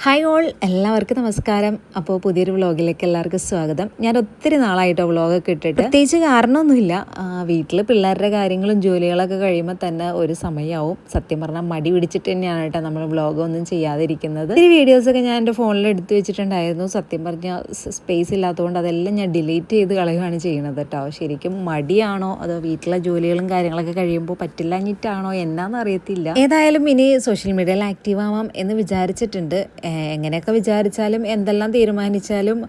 Hi all, എല്ലാവർക്കും നമസ്കാരം. അപ്പോൾ പുതിയൊരു വ്ളോഗിലേക്ക് എല്ലാവർക്കും സ്വാഗതം. ഞാൻ ഒത്തിരി നാളായിട്ടോ വ്ളോഗൊക്കെ ഇട്ടിട്ട്, പ്രത്യേകിച്ച് കാരണമൊന്നുമില്ല. വീട്ടിൽ പിള്ളേരുടെ കാര്യങ്ങളും ജോലികളൊക്കെ കഴിയുമ്പോൾ തന്നെ ഒരു സമയമാവും. സത്യം പറഞ്ഞാൽ മടി പിടിച്ചിട്ട് തന്നെയാണ് കേട്ടോ നമ്മൾ വ്ളോഗൊന്നും ചെയ്യാതിരിക്കുന്നത്. ഈ വീഡിയോസൊക്കെ ഞാൻ എൻ്റെ ഫോണിൽ എടുത്തു വെച്ചിട്ടുണ്ടായിരുന്നു. സത്യം പറഞ്ഞാൽ സ്പേസ് ഇല്ലാത്തതുകൊണ്ട് അതെല്ലാം ഞാൻ ഡിലീറ്റ് ചെയ്ത് കളയുകയാണ് ചെയ്യുന്നത് കേട്ടോ. ശരിക്കും മടിയാണോ അതോ വീട്ടിലെ ജോലികളും കാര്യങ്ങളൊക്കെ കഴിയുമ്പോൾ പറ്റില്ലഞ്ഞിട്ടാണോ എന്നാന്ന് അറിയത്തില്ല. ഏതായാലും ഇനി സോഷ്യൽ മീഡിയയിൽ ആക്റ്റീവ് ആവാം എന്ന് വിചാരിച്ചിട്ടുണ്ട്. എങ്ങനെയൊക്കെ വിചാരിച്ചാലും എന്തെല്ലാം തീരുമാനിച്ചാലും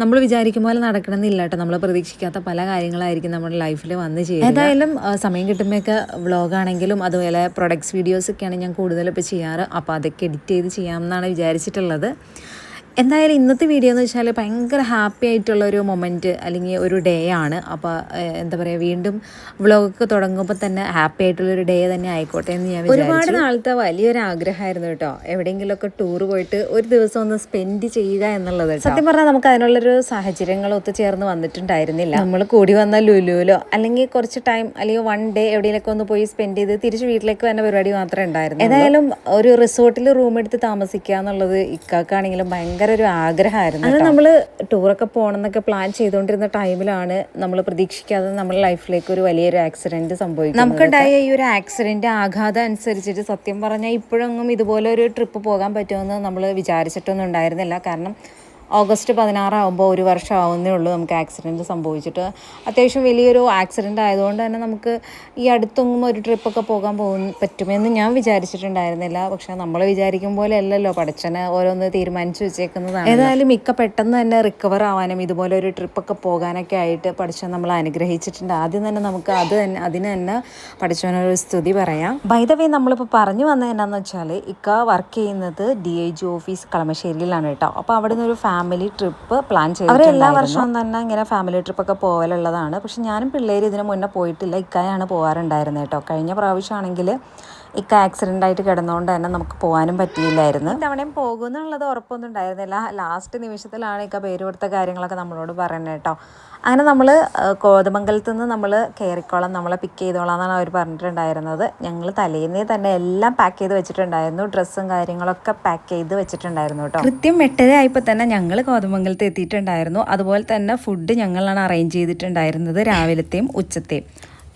നമ്മൾ വിചാരിക്കും പോലെ നടക്കണമെന്നില്ല കേട്ടോ. നമ്മൾ പ്രതീക്ഷിക്കാത്ത പല കാര്യങ്ങളായിരിക്കും നമ്മുടെ ലൈഫിൽ വന്ന് ചെയ്യുന്നത്. ഏതായാലും സമയം കിട്ടുമ്പോഴൊക്കെ വ്ളോഗാണെങ്കിലും അതുപോലെ പ്രൊഡക്ട്സ് വീഡിയോസൊക്കെയാണ് ഞാൻ കൂടുതലും ഇപ്പോൾ ചെയ്യാറ്. അപ്പോൾ അതൊക്കെ എഡിറ്റ് ചെയ്ത് ചെയ്യാമെന്നാണ് വിചാരിച്ചിട്ടുള്ളത്. എന്തായാലും ഇന്നത്തെ വീഡിയോ എന്ന് വെച്ചാൽ ഭയങ്കര ഹാപ്പി ആയിട്ടുള്ള ഒരു മൊമെൻറ്റ് അല്ലെങ്കിൽ ഒരു ഡേ ആണ്. അപ്പോൾ എന്താ പറയുക, വീണ്ടും വ്ളോഗൊക്കെ തുടങ്ങുമ്പോൾ തന്നെ ഹാപ്പി ആയിട്ടുള്ളൊരു ഡേ തന്നെ ആയിക്കോട്ടെ എന്ന് ഞാൻ ഒരുപാട് നാളത്തെ വലിയൊരു ആഗ്രഹമായിരുന്നു കേട്ടോ. എവിടെയെങ്കിലുമൊക്കെ ടൂർ പോയിട്ട് ഒരു ദിവസം ഒന്ന് സ്പെൻഡ് ചെയ്യുക എന്നുള്ളത്. സത്യം പറഞ്ഞാൽ നമുക്ക് അതിനുള്ളൊരു സാഹചര്യങ്ങൾ ഒത്തുചേർന്ന് വന്നിട്ടുണ്ടായിരുന്നില്ല. നമ്മൾ കൂടി വന്ന ലുലുവിലോ അല്ലെങ്കിൽ കുറച്ച് ടൈം അല്ലെങ്കിൽ വൺ ഡേ എവിടെയെങ്കിലൊക്കെ ഒന്ന് പോയി സ്പെൻഡ് ചെയ്ത് തിരിച്ച് വീട്ടിലേക്ക് തന്നെ പരിപാടി മാത്രമേ ഉണ്ടായിരുന്നു. ഏതായാലും ഒരു റിസോർട്ടിൽ റൂം എടുത്ത് താമസിക്കുക എന്നുള്ളത് ഇക്കാക്കാണെങ്കിലും ഭയങ്കര ഒരു ആഗ്രഹമായിരുന്നു. അത് നമ്മൾ ടൂറൊക്കെ പോകണം എന്നൊക്കെ പ്ലാൻ ചെയ്തുകൊണ്ടിരുന്ന ടൈമിലാണ് നമ്മൾ പ്രതീക്ഷിക്കാതെ നമ്മുടെ ലൈഫിലേക്ക് ഒരു വലിയൊരു ആക്സിഡന്റ് സംഭവിക്കുന്നത്. നമുക്കുണ്ടായ ഈ ഒരു ആക്സിഡന്റ് ആഘാതം അനുസരിച്ചിട്ട് സത്യം പറഞ്ഞാൽ ഇപ്പോഴൊന്നും ഇതുപോലെ ഒരു ട്രിപ്പ് പോകാൻ പറ്റുമെന്ന് നമ്മൾ വിചാരിച്ചിട്ടൊന്നും ഉണ്ടായിരുന്നില്ല. കാരണം ഓഗസ്റ്റ് 16 ആകുമ്പോൾ ഒരു വർഷം ആവുന്നേ ഉള്ളൂ നമുക്ക് ആക്സിഡൻറ്റ് സംഭവിച്ചിട്ട്. അത്യാവശ്യം വലിയൊരു ആക്സിഡൻ്റ് ആയതുകൊണ്ട് തന്നെ നമുക്ക് ഈ അടുത്തൊന്നും ഒരു ട്രിപ്പൊക്കെ പോകാൻ പറ്റുമെന്ന് ഞാൻ വിചാരിച്ചിട്ടുണ്ടായിരുന്നില്ല. പക്ഷേ നമ്മൾ വിചാരിക്കും പോലെ അല്ലല്ലോ പടച്ചനെ ഓരോന്ന് തീരുമാനിച്ചു വെച്ചേക്കുന്നതാണ്. ഏതായാലും മിക്ക പെട്ടെന്ന് തന്നെ റിക്കവർ ആവാനും ഇതുപോലെ ഒരു ട്രിപ്പൊക്കെ പോകാനൊക്കെ ആയിട്ട് പഠിച്ചവൻ നമ്മൾ അനുഗ്രഹിച്ചിട്ടുണ്ട്. ആദ്യം തന്നെ നമുക്ക് അതിന് തന്നെ പഠിച്ചവനൊരു സ്തുതി പറയാം. ബൈ ദ വേ, നമ്മളിപ്പോൾ പറഞ്ഞു വന്നത് എന്നാന്ന് വെച്ചാൽ ഇക്ക വർക്ക് ചെയ്യുന്നത് DIG ഓഫീസ് കളമശ്ശേരിയിലാണ് കേട്ടോ. അപ്പോൾ അവിടെ നിന്ന് ഒരു ഫാമിലി ട്രിപ്പ് പ്ലാൻ ചെയ്തു. അവർ എല്ലാ വർഷവും തന്നെ ഇങ്ങനെ ഫാമിലി ട്രിപ്പൊക്കെ പോകലുള്ളതാണ്. പക്ഷെ ഞാനും പിള്ളേർ ഇതിന് മുന്നേ പോയിട്ടില്ല. ഇക്കായാണ് പോകാറുണ്ടായിരുന്നത് കേട്ടോ. കഴിഞ്ഞ പ്രാവശ്യമാണെങ്കിൽ ഇക്ക ആക്സിഡൻ്റ് ആയിട്ട് കിടന്നുകൊണ്ട് തന്നെ നമുക്ക് പോകാനും പറ്റിയില്ലായിരുന്നു. ഇത്തവണയും പോകുമെന്നുള്ളത് ഉറപ്പൊന്നും ഉണ്ടായിരുന്നില്ല. ലാസ്റ്റ് നിമിഷത്തിലാണ് ഇക്ക പേര് കൊടുത്ത കാര്യങ്ങളൊക്കെ നമ്മളോട് പറയുന്നത് കേട്ടോ. അങ്ങനെ നമ്മൾ കോതമംഗലത്ത് നിന്ന് നമ്മൾ കയറിക്കോളാം, നമ്മളെ പിക്ക് ചെയ്തോളാം എന്നാണ് അവർ പറഞ്ഞിട്ടുണ്ടായിരുന്നത്. ഞങ്ങൾ തലേന്നേ തന്നെ എല്ലാം പാക്ക് ചെയ്ത് വെച്ചിട്ടുണ്ടായിരുന്നു. ഡ്രസ്സും കാര്യങ്ങളൊക്കെ പാക്ക് ചെയ്ത് വെച്ചിട്ടുണ്ടായിരുന്നു കേട്ടോ. കൃത്യം 8:30 ആയപ്പോൾ തന്നെ ഞങ്ങൾ കോതമംഗലത്ത് എത്തിയിട്ടുണ്ടായിരുന്നു. അതുപോലെ തന്നെ ഫുഡ് ഞങ്ങളാണ് അറേഞ്ച് ചെയ്തിട്ടുണ്ടായിരുന്നത്, രാവിലത്തെയും ഉച്ചത്തെയും.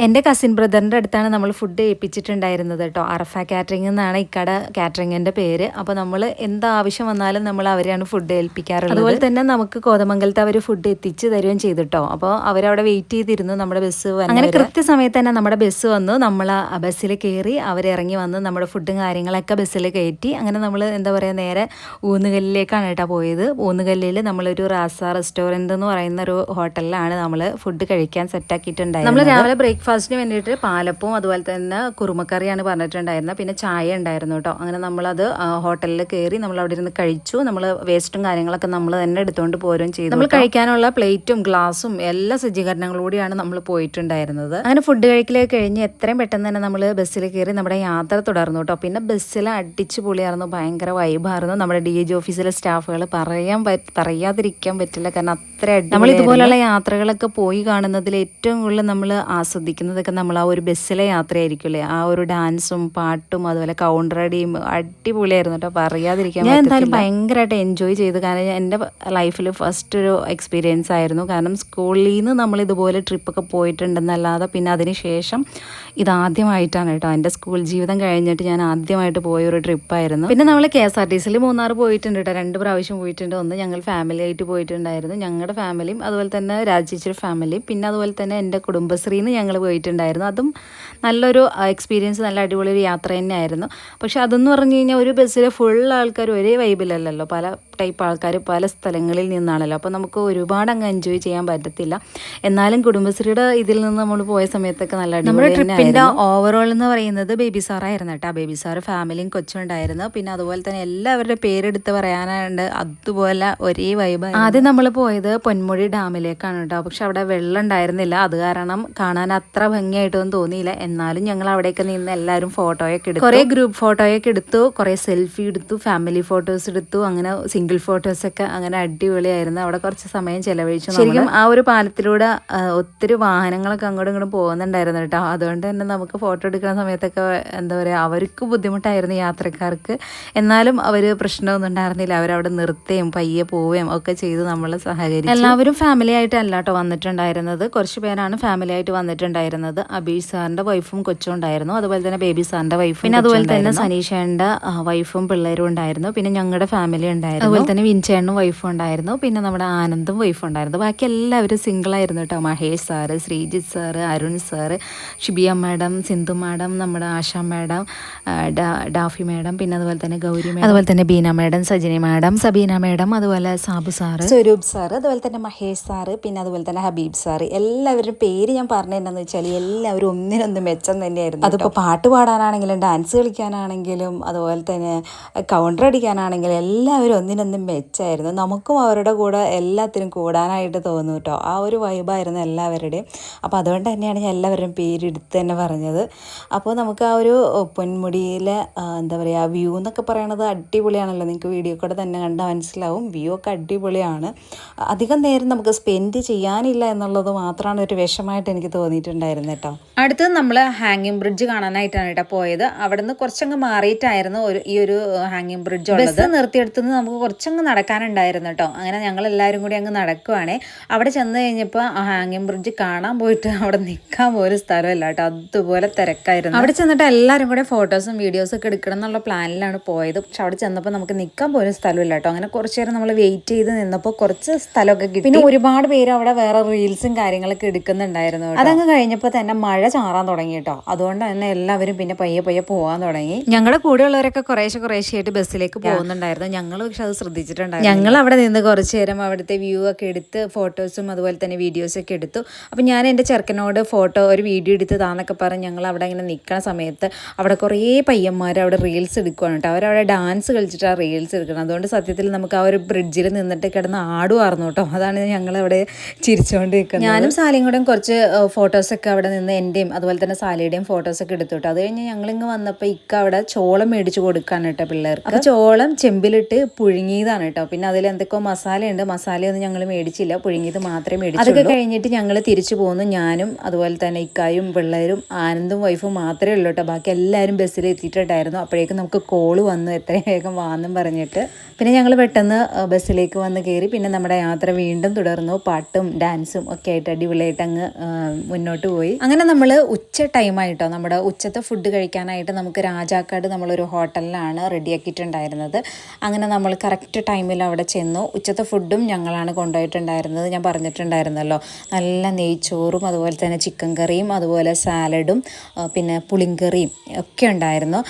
എൻ്റെ കസിൻ ബ്രദറിൻ്റെ അടുത്താണ് നമ്മൾ ഫുഡ് ഏൽപ്പിച്ചിട്ടുണ്ടായിരുന്നത് കേട്ടോ. അറഫ കാറ്ററിംഗ് എന്നാണ് ഇക്കട കാറ്ററിങ്ങിൻ്റെ പേര്. അപ്പോൾ നമ്മൾ എന്താവശ്യം വന്നാലും നമ്മൾ അവരെയാണ് ഫുഡ് ഏൽപ്പിക്കാറുള്ളത്. അതുപോലെ തന്നെ നമുക്ക് കോതമംഗലത്ത് അവർ ഫുഡ് എത്തിച്ച് തരുകയും ചെയ്തിട്ടോ. അപ്പോൾ അവരവിടെ വെയിറ്റ് ചെയ്തിരുന്നു നമ്മുടെ ബസ് വന്നു. അങ്ങനെ കൃത്യസമയത്ത് തന്നെ നമ്മുടെ ബസ് വന്നു. നമ്മൾ ആ ബസ്സിൽ കയറി അവരിറങ്ങി വന്ന് നമ്മുടെ ഫുഡും കാര്യങ്ങളൊക്കെ ബസ്സിൽ കയറ്റി. അങ്ങനെ നമ്മൾ എന്താ പറയുക, നേരെ ഊന്നുകല്ലിലേക്കാണ് കേട്ടോ പോയത്. ഊന്നുകല്ലിൽ നമ്മളൊരു റാസ റെസ്റ്റോറൻറ്റ് എന്ന് പറയുന്ന ഒരു ഹോട്ടലിലാണ് നമ്മൾ ഫുഡ് കഴിക്കാൻ സെറ്റാക്കിയിട്ടുണ്ടായിരുന്നത്. നമ്മൾ രാവിലെ ബ്രേക്ക്ഫാസ്റ്റിന് വേണ്ടിയിട്ട് പാലപ്പവും അതുപോലെ തന്നെ കുറുമക്കറിയാണ് പറഞ്ഞിട്ടുണ്ടായിരുന്നത്. പിന്നെ ചായ ഉണ്ടായിരുന്നു കേട്ടോ. അങ്ങനെ നമ്മളത് ഹോട്ടലിൽ കയറി നമ്മൾ അവിടെ ഇരുന്ന് കഴിച്ചു. നമ്മൾ വേസ്റ്റും കാര്യങ്ങളൊക്കെ നമ്മൾ തന്നെ എടുത്തുകൊണ്ട് പോരുകയും ചെയ്തു. നമ്മൾ കഴിക്കാനുള്ള പ്ലേറ്റും ഗ്ലാസും എല്ലാ സജ്ജീകരണങ്ങളോടെയാണ് നമ്മൾ പോയിട്ടുണ്ടായിരുന്നത്. അങ്ങനെ ഫുഡ് കഴിക്കലൊക്കെ കഴിഞ്ഞ് എത്രയും പെട്ടെന്ന് തന്നെ നമ്മൾ ബസ്സിൽ കയറി നമ്മുടെ യാത്ര തുടർന്നു കേട്ടോ. പിന്നെ ബസ്സിൽ അടിച്ചു പൊളിയായിരുന്നു, ഭയങ്കര വൈബായിരുന്നു. നമ്മുടെ DIG ഓഫീസിലെ സ്റ്റാഫുകൾ പറയാതിരിക്കാൻ പറ്റില്ല. കാരണം അത്ര നമ്മൾ ഇതുപോലുള്ള യാത്രകളൊക്കെ പോയി കാണുന്നതിൽ ഏറ്റവും കൂടുതൽ നമ്മൾ ആസ്വദിക്കുന്നതൊക്കെ നമ്മൾ ആ ഒരു ബസ്സിലെ യാത്രയായിരിക്കുമല്ലേ. ആ ഒരു ഡാൻസും പാട്ടും അതുപോലെ കൗണ്ടറടിയും അടിപൊളിയായിരുന്നു കേട്ടോ, പറയാതിരിക്കാൻ. ഞാൻ എന്തായാലും ഭയങ്കരമായിട്ട് എൻജോയ് ചെയ്തു. കാരണം എൻ്റെ ലൈഫിൽ ഫസ്റ്റ് ഒരു എക്സ്പീരിയൻസ് ആയിരുന്നു. കാരണം സ്കൂളിൽ നിന്ന് നമ്മൾ ഇതുപോലെ ട്രിപ്പൊക്കെ പോയിട്ടുണ്ടെന്നല്ലാതെ പിന്നെ അതിന് ശേഷം ഇതാദ്യമായിട്ടാണ് കേട്ടോ. എൻ്റെ സ്കൂൾ ജീവിതം കഴിഞ്ഞിട്ട് ഞാൻ ആദ്യമായിട്ട് പോയൊരു ട്രിപ്പായിരുന്നു. പിന്നെ നമ്മൾ KSRTCയിൽ മൂന്നാർ പോയിട്ടുണ്ട് കേട്ടോ. 2 പ്രാവശ്യം പോയിട്ടുണ്ട്. ഒന്ന് ഞങ്ങൾ ഫാമിലി ആയിട്ട് പോയിട്ടുണ്ടായിരുന്നു, ഞങ്ങളുടെ ഫാമിലിയും അതുപോലെ തന്നെ രാജേച്ചിയുടെ ഫാമിലിയും. പിന്നെ അതുപോലെ തന്നെ എൻ്റെ കുടുംബശ്രീന്ന് ഞങ്ങൾ പോയിട്ടുണ്ടായിരുന്നു. അതും നല്ലൊരു എക്സ്പീരിയൻസ്, നല്ല അടിപൊളി ഒരു യാത്ര തന്നെയായിരുന്നു. പക്ഷെ അതെന്ന് പറഞ്ഞു കഴിഞ്ഞാൽ ഒരു ബസ്സിലെ ഫുൾ ആൾക്കാർ ഒരേ വൈബിലല്ലല്ലോ. പല ടൈപ്പ് ആൾക്കാർ പല സ്ഥലങ്ങളിൽ നിന്നാണല്ലോ. അപ്പോൾ നമുക്ക് ഒരുപാട് അങ്ങ് എൻജോയ് ചെയ്യാൻ പറ്റത്തില്ല. എന്നാലും കുടുംബശ്രീയുടെ ഇതിൽ നിന്ന് നമ്മൾ പോയ സമയത്തൊക്കെ നല്ല അടിപൊളി. ട്രിപ്പിൻ്റെ ഓവറോൾ എന്ന് പറയുന്നത് ബേബി സാറായിരുന്നു കേട്ടോ. ബേബി സാറ് ഫാമിലിയും കൊച്ചുണ്ടായിരുന്നു. പിന്നെ അതുപോലെ തന്നെ എല്ലാവരുടെ പേരെടുത്ത് പറയാനുണ്ട്, അതുപോലെ ഒരേ വൈബ്. ആദ്യം നമ്മൾ പോയത് പൊന്മുഴി ഡാമിലേക്കാണ് കേട്ടോ. പക്ഷെ അവിടെ വെള്ളം ഉണ്ടായിരുന്നില്ല. അത് കാരണം കാണാൻ അത്ര ഭംഗിയായിട്ടൊന്നും തോന്നിയില്ല. എന്നാലും ഞങ്ങൾ അവിടെയൊക്കെ നിന്ന് എല്ലാവരും ഫോട്ടോയൊക്കെ എടുത്തു. കുറേ ഗ്രൂപ്പ് ഫോട്ടോയൊക്കെ എടുത്തു, കുറേ സെൽഫി എടുത്തു, ഫാമിലി ഫോട്ടോസ് എടുത്തു. അങ്ങനെ സിംഗിൾ സിംഗിൾ ഫോട്ടോസൊക്കെ അങ്ങനെ അടിപൊളിയായിരുന്നു. അവിടെ കുറച്ച് സമയം ചിലവഴിച്ചു. ശരിക്കും ആ ഒരു പാലത്തിലൂടെ ഒത്തിരി വാഹനങ്ങളൊക്കെ അങ്ങോട്ടും ഇങ്ങോട്ടും പോകുന്നുണ്ടായിരുന്നു കേട്ടോ. അതുകൊണ്ട് തന്നെ നമുക്ക് ഫോട്ടോ എടുക്കുന്ന സമയത്തൊക്കെ എന്താ പറയുക, അവർക്ക് ബുദ്ധിമുട്ടായിരുന്നു യാത്രക്കാർക്ക്. എന്നാലും അവർ പ്രശ്നമൊന്നും ഉണ്ടായിരുന്നില്ല. അവരവിടെ നിർത്തുകയും പയ്യെ പോവുകയും ഒക്കെ ചെയ്ത് നമ്മൾ സഹകരിച്ചു. എല്ലാവരും ഫാമിലി ആയിട്ടല്ല കേട്ടോ വന്നിട്ടുണ്ടായിരുന്നത്. കുറച്ച് പേരാണ് ഫാമിലി ആയിട്ട് വന്നിട്ടുണ്ടായിരുന്നത്. അബീഷ് സാറിൻ്റെ വൈഫും കൊച്ചും ഉണ്ടായിരുന്നു, അതുപോലെ തന്നെ ബേബി സാറിൻ്റെ വൈഫും, പിന്നെ അതുപോലെ തന്നെ സനീഷേൻ്റെ വൈഫും പിള്ളേരും ഉണ്ടായിരുന്നു. പിന്നെ ഞങ്ങളുടെ ഫാമിലി ഉണ്ടായിരുന്നു, അതുപോലെ തന്നെ വിൻചേണ്ണും വൈഫും ഉണ്ടായിരുന്നു. പിന്നെ നമ്മുടെ ആനന്ദും വൈഫും ഉണ്ടായിരുന്നു. ബാക്കി എല്ലാവരും സിംഗിളായിരുന്നു കേട്ടോ. Mahesh sir, Sreejith sir, Arun sir, Shibiya madam, Sindhu madam, നമ്മുടെ ആശ മാഡം, ഡാഫി മാഡം, പിന്നെ അതുപോലെ തന്നെ ഗൗരി മാഡം, അതുപോലെ തന്നെ Beena madam, Sajini madam, Sabeena madam, അതുപോലെ സാബു സാറ്, സ്വരൂപ് സാറ്, അതുപോലെ തന്നെ മഹേഷ് സാറ്, പിന്നെ അതുപോലെ തന്നെ ഹബീബ് സാറ്. എല്ലാവരുടെ പേര് ഞാൻ പറഞ്ഞതെന്നു വെച്ചാൽ എല്ലാവരും ഒന്നിനൊന്ന് മെച്ചം തന്നെയായിരുന്നു. അതിപ്പോൾ പാട്ട് പാടാനാണെങ്കിലും ഡാൻസ് കളിക്കാനാണെങ്കിലും അതുപോലെ തന്നെ കൗണ്ടർ അടിക്കാനാണെങ്കിലും എല്ലാവരും ഒന്നിനൊന്നും മെച്ചമായിരുന്നു. നമുക്കും അവരുടെ കൂടെ എല്ലാത്തിനും കൂടാനായിട്ട് തോന്നും കേട്ടോ. ആ ഒരു വൈബായിരുന്നു എല്ലാവരുടെയും. അപ്പോൾ അതുകൊണ്ട് തന്നെയാണ് ഞാൻ എല്ലാവരുടെയും പേരെടുത്ത് തന്നെ പറഞ്ഞത്. അപ്പോൾ നമുക്ക് ആ ഒരു പൊന്മുടിയിലെ എന്താ പറയുക വ്യൂ എന്നൊക്കെ പറയണത് അടിപൊളിയാണല്ലോ. നിങ്ങൾക്ക് വീഡിയോ കൂടെ തന്നെ കണ്ടാൽ മനസ്സിലാവും. വ്യൂ ഒക്കെ അടിപൊളിയാണ്. അധികം നേരം നമുക്ക് സ്പെൻഡ് ചെയ്യാനില്ല എന്നുള്ളത് മാത്രമാണ് ഒരു വിഷമമായിട്ട് എനിക്ക് തോന്നിയിട്ടുണ്ടായിരുന്നത് കേട്ടോ. അടുത്തത് നമ്മൾ ഹാങ്ങിങ് ബ്രിഡ്ജ് കാണാനായിട്ടാണ് കേട്ടോ പോയത്. അവിടെ നിന്ന് കുറച്ചങ്ങ് മാറിയിട്ടായിരുന്നു ഈ ഒരു ഹാങ്ങിങ് ബ്രിഡ്ജ് ഉള്ളത്. ബസ് നിർത്തിയെടുത്തുനിന്ന് നമുക്ക് കുറച്ചങ്ങ് നടക്കാനുണ്ടായിരുന്നു കേട്ടോ. അങ്ങനെ ഞങ്ങൾ എല്ലാവരും കൂടി അങ്ങ് നടക്കുവാണേ. അവിടെ ചെന്ന് കഴിഞ്ഞപ്പോൾ ആ ഹാങ്ങിങ് ബ്രിഡ്ജ് കാണാൻ പോയിട്ട് അവിടെ നിൽക്കാൻ പോലും സ്ഥലമല്ല കേട്ടോ. അതുപോലെ തിരക്കായിരുന്നു. അവിടെ ചെന്നിട്ട് എല്ലാവരും കൂടെ ഫോട്ടോസും വീഡിയോസും ഒക്കെ എടുക്കണം എന്നുള്ള പ്ലാനിലാണ് പോയത്. പക്ഷെ അവിടെ ചെന്നപ്പോൾ നമുക്ക് നിൽക്കാൻ പോലും സ്ഥലമില്ല കേട്ടോ. അങ്ങനെ കുറച്ച് നേരം നമ്മൾ വെയിറ്റ് ചെയ്ത് നിന്നപ്പോൾ കുറച്ച് സ്ഥലമൊക്കെ കിട്ടി. പിന്നെ ഒരുപാട് പേര് അവിടെ വേറെ റീൽസും കാര്യങ്ങളൊക്കെ എടുക്കുന്നുണ്ടായിരുന്നു. അതങ്ങ് കഴിഞ്ഞപ്പോൾ തന്നെ മഴ ചാറാൻ തുടങ്ങി കേട്ടോ. അതുകൊണ്ട് തന്നെ എല്ലാവരും പിന്നെ പയ്യെ പയ്യെ പോകാൻ തുടങ്ങി. ഞങ്ങളുടെ കൂടെയുള്ളവരൊക്കെ കുറേശ്ശെയായിട്ട് ബസ്സിലേക്ക് പോകുന്നുണ്ടായിരുന്നു. ഞങ്ങൾ പക്ഷെ അത് ശ്രദ്ധിച്ചിട്ടുണ്ടായിരുന്നു. ഞങ്ങൾ അവിടെ നിന്ന് കുറച്ച് നേരം അവിടുത്തെ വ്യൂ ഒക്കെ എടുത്ത് ഫോട്ടോസും അതുപോലെ തന്നെ വീഡിയോസൊക്കെ എടുത്തു. അപ്പം ഞാൻ എൻ്റെ ചെറുക്കനോട് ഒരു വീഡിയോ എടുത്ത് താന്നൊക്കെ പറഞ്ഞ് ഞങ്ങൾ അവിടെ ഇങ്ങനെ നിൽക്കുന്ന സമയത്ത് അവിടെ കുറേ പയ്യന്മാർ അവിടെ റീൽസ് എടുക്കുകയാണ് കേട്ടോ. അവരവിടെ ഡാൻസ് കളിച്ചിട്ടാണ് റീൽസ് എടുക്കണം. അതുകൊണ്ട് സത്യത്തിൽ നമുക്ക് ആ ഒരു ബ്രിഡ്ജിൽ നിന്നിട്ട് കിടന്ന് ആടുമായിരുന്നു കേട്ടോ. അതാണ് ഞങ്ങളവിടെ ചിരിച്ചുകൊണ്ട് നിൽക്കുന്നത്. ഞാനും സാലിയും കൂടെ കുറച്ച് ഫോട്ടോസൊക്കെ അവിടെ നിന്ന് എൻ്റെയും അതുപോലെ തന്നെ സാലിയുടെയും ഫോട്ടോസൊക്കെ എടുത്തു കേട്ടോ. അത് കഴിഞ്ഞ് ഞങ്ങളിങ്ങ് വന്നപ്പോൾ അവിടെ ചോളം മേടിച്ച് കൊടുക്കാൻ കേട്ടോ പിള്ളേർക്ക്. അപ്പോൾ ചോളം ചെമ്പിലിട്ട് പുഴുങ്ങിയതാണ് കേട്ടോ. പിന്നെ അതിൽ എന്തൊക്കെയോ മസാലയുണ്ട്. മസാലയൊന്നും ഞങ്ങൾ മേടിച്ചില്ല, പുഴുങ്ങിയത് മാത്രമേ മേടിച്ചുള്ളൂ. അതൊക്കെ കഴിഞ്ഞിട്ട് ഞങ്ങൾ തിരിച്ചു പോന്നു. ഞാനും അതുപോലെ തന്നെ ഇക്കായും പിള്ളേരും ആനന്ദും വൈഫും മാത്രമേ ഉള്ളൂ കേട്ടോ. ബാക്കി എല്ലാവരും ബസ്സിൽ എത്തിയിട്ടുണ്ടായിരുന്നു. അപ്പോഴേക്കും നമുക്ക് കോള് വന്നു, എത്രയും വേഗം വാന്നും പറഞ്ഞിട്ട്. പിന്നെ ഞങ്ങൾ പെട്ടെന്ന് ബസ്സിലേക്ക് വന്ന് കയറി. പിന്നെ നമ്മുടെ യാത്ര വീണ്ടും തുടർന്നു. പാട്ടും ഡാൻസും ഒക്കെ ആയിട്ട് അടിപൊളിയായിട്ട് അങ്ങ് മുന്നോട്ട് പോയി. അങ്ങനെ നമ്മൾ ഉച്ച ടൈമായിട്ടോ നമ്മുടെ ഉച്ചത്തെ ഫുഡ് കഴിക്കാനായിട്ട് നമുക്ക് രാജാക്കാട് നമ്മളൊരു ഹോട്ടലിലാണ് റെഡിയാക്കിയിട്ടുണ്ടായിരുന്നത്. അങ്ങനെ നമ്മൾ കറക്റ്റ് ടൈമിൽ അവിടെ ചെന്നു. ഉച്ചത്തെ ഫുഡും ഞങ്ങളാണ് കൊണ്ടുപോയിട്ടുണ്ടായിരുന്നത്. ഞാൻ പറഞ്ഞിട്ടുണ്ടായിരുന്നല്ലോ, നല്ല നെയ്ച്ചോറും അതുപോലെ തന്നെ ചിക്കൻ കറിയും അതുപോലെ സാലഡും പിന്നെ പുളിങ്കറിയും ഒക്കെ ഉണ്ടായിരുന്നു.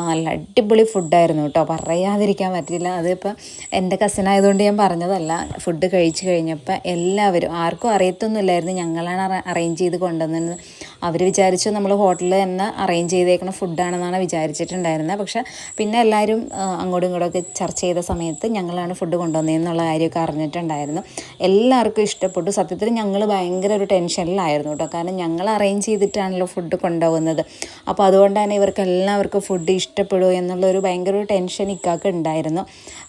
നല്ല അടിപൊളി ഫുഡായിരുന്നു കേട്ടോ, പറയാതിരിക്കാൻ പറ്റില്ല. അതിപ്പോൾ എൻ്റെ കസിനായതുകൊണ്ട് ഞാൻ പറഞ്ഞതല്ല. ഫുഡ് കഴിച്ച് കഴിഞ്ഞപ്പോൾ എല്ലാവരും, ആർക്കും അറിയത്തൊന്നുമില്ലായിരുന്നു ഞങ്ങളാണ് അറേഞ്ച് ചെയ്ത് കൊണ്ടുവന്നത്. അവർ വിചാരിച്ചു നമ്മൾ ഹോട്ടലിൽ തന്നെ അറേഞ്ച് ചെയ്തേക്കുന്ന ഫുഡാണെന്നാണ് വിചാരിച്ചിട്ടുണ്ടായിരുന്നത്. പക്ഷേ പിന്നെ എല്ലാവരും അങ്ങോട്ടും ഇങ്ങോട്ടൊക്കെ ചർച്ച ചെയ്ത സമയത്ത് ഞങ്ങളാണ് ഫുഡ് കൊണ്ടുവന്നതെന്നുള്ള കാര്യമൊക്കെ അറിഞ്ഞിട്ടുണ്ടായിരുന്നു. എല്ലാവർക്കും ഇഷ്ടപ്പെട്ടു. സത്യത്തിൽ ഞങ്ങൾ ഭയങ്കര ഒരു ടെൻഷനിലായിരുന്നു കേട്ടോ. കാരണം ഞങ്ങൾ അറേഞ്ച് ചെയ്തിട്ടാണല്ലോ ഫുഡ് കൊണ്ടുപോകുന്നത്. അപ്പോൾ അതുകൊണ്ട് തന്നെ ഇവർക്ക് എല്ലാവർക്കും ഫുഡ് ഇഷ്ടപ്പെടുമോ എന്നുള്ളൊരു ഭയങ്കര ഒരു ടെൻഷൻ ഇക്കാക്ക് ഉണ്ടായിരുന്നു.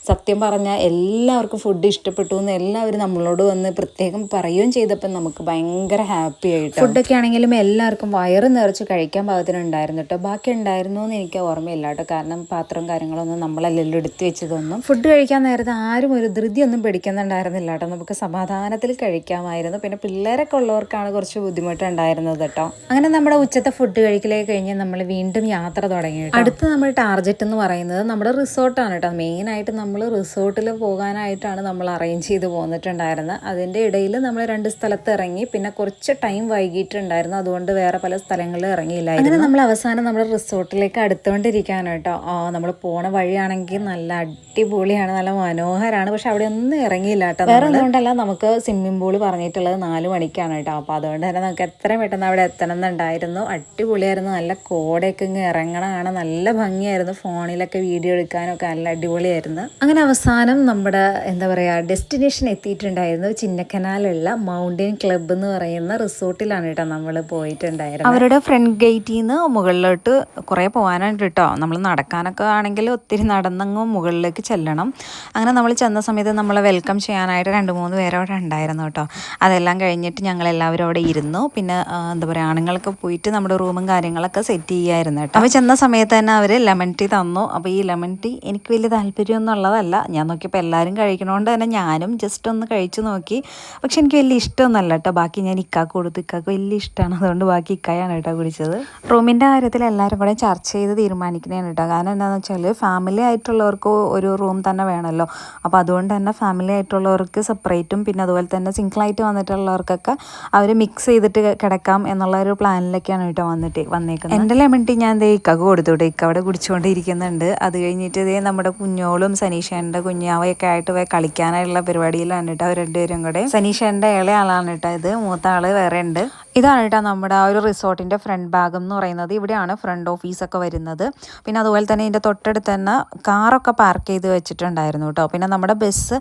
സത്യം പറഞ്ഞാൽ എല്ലാവർക്കും ഫുഡ് ഇഷ്ടപ്പെട്ടു എന്ന് എല്ലാവരും നമ്മളോട് വന്ന് പ്രത്യേകം പറയുകയും ചെയ്തപ്പോൾ നമുക്ക് ഭയങ്കര ഹാപ്പി ആയിട്ട്. ഫുഡൊക്കെ ആണെങ്കിലും എല്ലാവർക്കും വയറ് നിറച്ച് കഴിക്കാൻ പാകത്തിനുണ്ടായിരുന്നു കേട്ടോ. ബാക്കി ഉണ്ടായിരുന്നു എന്ന് എനിക്ക് ഓർമ്മയില്ല കേട്ടോ. കാരണം പാത്രവും കാര്യങ്ങളൊന്നും നമ്മളല്ലെല്ലാം എടുത്തു വെച്ചതൊന്നും. ഫുഡ് കഴിക്കാൻ നേരത്തെ ആരും ഒരു ധൃതിയൊന്നും പിടിക്കുന്നുണ്ടായിരുന്നില്ല കേട്ടോ. നമുക്ക് സമാധാനത്തിൽ കഴിക്കാമായിരുന്നു. പിന്നെ പിള്ളേരൊക്കെ ഉള്ളവർക്കാണ് കുറച്ച് ബുദ്ധിമുട്ടുണ്ടായിരുന്നത് കേട്ടോ. അങ്ങനെ നമ്മുടെ ഉച്ചത്തെ ഫുഡ് കഴിക്കലേ കഴിഞ്ഞ് നമ്മൾ വീണ്ടും യാത്ര തുടങ്ങി. അടുത്ത് നമ്മൾ ടാർഗറ്റ് എന്ന് പറയുന്നത് നമ്മുടെ റിസോർട്ടാണ് കേട്ടോ. മെയിനായിട്ട് നമ്മൾ റിസോർട്ടിൽ പോകാനായിട്ടാണ് നമ്മൾ അറേഞ്ച് ചെയ്ത് പോന്നിട്ടുണ്ടായിരുന്നത്. അതിൻ്റെ ഇടയിൽ നമ്മൾ 2 സ്ഥലത്ത് ഇറങ്ങി. പിന്നെ കുറച്ച് ടൈം വൈകിട്ടുണ്ടായിരുന്നു, അതുകൊണ്ട് വേറെ പല സ്ഥലങ്ങളിൽ ഇറങ്ങിയില്ലായിരുന്നു. അങ്ങനെ നമ്മൾ അവസാനം നമ്മുടെ റിസോർട്ടിലേക്ക് അടുത്തുകൊണ്ടിരിക്കുകയാണ് കേട്ടോ. നമ്മൾ പോണ വഴിയാണെങ്കിൽ നല്ല അടിപൊളിയാണ്, നല്ല മനോഹരമാണ്. പക്ഷെ അവിടെ ഒന്നും ഇറങ്ങിയില്ല കേട്ടോ. വേറെ ഒന്നുകൊണ്ടല്ല, നമുക്ക് സ്വിമ്മിംഗ് പൂള് പറഞ്ഞിട്ടുള്ളത് 4 മണിക്കാണ് കേട്ടോ. അപ്പോൾ അതുകൊണ്ട് തന്നെ നമുക്ക് എത്രയും പെട്ടെന്ന് അവിടെ എത്തണം എന്നുണ്ടായിരുന്നു. അടിപൊളിയായിരുന്നു. നല്ല കോടയൊക്കെ ഇങ്ങ് ഇറങ്ങണമാണ്, നല്ല ഭംഗിയായിരുന്നു. ഫോണിലൊക്കെ വീഡിയോ എടുക്കാനൊക്കെ നല്ല അടിപൊളിയായിരുന്നു. അങ്ങനെ അവസാനം നമ്മുടെ എന്താ പറയുക ഡെസ്റ്റിനേഷൻ എത്തിയിട്ടുണ്ടായിരുന്നു. ചിന്നക്കനാലുള്ള മൗണ്ടൻ ക്ലബ്ബ് എന്ന് പറയുന്ന റിസോർട്ടിലാണ് കേട്ടോ നമ്മൾ പോയിട്ടുണ്ടായിരുന്നത്. അവരുടെ ഫ്രണ്ട് ഗേറ്റിൽ നിന്ന് മുകളിലോട്ട് കുറേ പോകാനായിട്ട് കേട്ടോ. നമ്മൾ നടക്കാനൊക്കെ ആണെങ്കിൽ ഒത്തിരി നടന്നങ്ങ് മുകളിലേക്ക് ചെല്ലണം. അങ്ങനെ നമ്മൾ ചെന്ന സമയത്ത് നമ്മളെ വെൽക്കം ചെയ്യാനായിട്ട് 2-3 പേര് അവിടെ ഉണ്ടായിരുന്നു കേട്ടോ. അതെല്ലാം കഴിഞ്ഞിട്ട് ഞങ്ങളെല്ലാവരും അവിടെ ഇരുന്നു. പിന്നെ എന്താ പറയുക ആണുങ്ങളൊക്കെ പോയിട്ട് നമ്മുടെ റൂമും കാര്യങ്ങളൊക്കെ സെറ്റ് ചെയ്യായിരുന്നു കേട്ടോ. അപ്പോൾ ചെന്ന സമയത്ത് തന്നെ അവർ ലെമൺ ടീ തന്നു. അപ്പോൾ ഈ ലെമൺ ടീ എനിക്ക് വലിയ താല്പര്യമൊന്നും ഉള്ളതല്ല. ഞാൻ നോക്കിയപ്പോൾ എല്ലാവരും കഴിക്കണോണ്ട് തന്നെ ഞാനും ജസ്റ്റ് ഒന്ന് കഴിച്ചു നോക്കി. പക്ഷെ എനിക്ക് വലിയ ഇഷ്ടമൊന്നുമല്ല കേട്ടോ. ബാക്കി ഞാൻ ഇക്കാക്ക് കൊടുത്തു. ഇക്കാക്ക് വലിയ ഇഷ്ടമാണ്. അതുകൊണ്ട് ബാക്കി ഇക്കായാണ് കേട്ടോ കുടിച്ചത്. റൂമിൻ്റെ കാര്യത്തിൽ എല്ലാവരും കൂടെ ചർച്ച ചെയ്ത് തീരുമാനിക്കുന്നതാണ് കേട്ടോ. കാരണം എന്താണെന്ന് വെച്ചാൽ ഫാമിലി ആയിട്ടുള്ളവർക്ക് ഒരു റൂം തന്നെ വേണമല്ലോ. അപ്പോൾ അതുകൊണ്ട് തന്നെ ഫാമിലി ആയിട്ടുള്ളവർക്ക് സെപ്പറേറ്റും പിന്നെ അതുപോലെ തന്നെ സിംഗിളായിട്ട് വന്നിട്ടുള്ളവർക്കൊക്കെ അവർ മിക്സ് ചെയ്തിട്ട് കിടക്കാം എന്നുള്ള ഒരു പ്ലാനിലൊക്കെയാണ് കേട്ടോ വന്നേക്കുന്നത്. എൻ്റെ ലെമൺ ടീ ഞാൻ ഇക്കാക്ക് കൊടുത്തു കേട്ടോ. ഇക്ക അവിടെ കുടിച്ചുകൊണ്ടിരിക്കുന്നുണ്ട്. അത് കഴിഞ്ഞിട്ട് നമ്മുടെ കുഞ്ഞോളും സനീഷേൻ്റെ കുഞ്ഞാവയൊക്കെ ആയിട്ട് കളിക്കാനായിട്ടുള്ള പരിപാടിയിലാണ് കേട്ടോ അവർ രണ്ടുപേരും കൂടെ. സനീഷേൻ്റെ ഇളയ ആളാണ് കേട്ടോ ഇത്. മൂത്ത ആൾ വേറെ ഉണ്ട്. ഇതാണ് കേട്ടോ നമ്മുടെ ആ ഒരു റിസോർട്ടിൻ്റെ ഫ്രണ്ട് ഭാഗം എന്ന് പറയുന്നത്. ഇവിടെയാണ് ഫ്രണ്ട് ഓഫീസൊക്കെ വരുന്നത്. പിന്നെ അതുപോലെ തന്നെ ഇതിൻ്റെ തൊട്ടടുത്ത് തന്നെ കാറൊക്കെ പാർക്ക് ചെയ്ത് വെച്ചിട്ടുണ്ടായിരുന്നു കേട്ടോ. പിന്നെ നമ്മുടെ ബസ്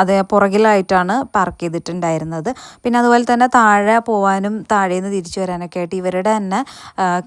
അത് പുറകിലായിട്ടാണ് പാർക്ക് ചെയ്തിട്ടുണ്ടായിരുന്നത്. പിന്നെ അതുപോലെ തന്നെ താഴെ പോകാനും താഴേന്ന് തിരിച്ചു വരാനൊക്കെ ആയിട്ട് ഇവരുടെ തന്നെ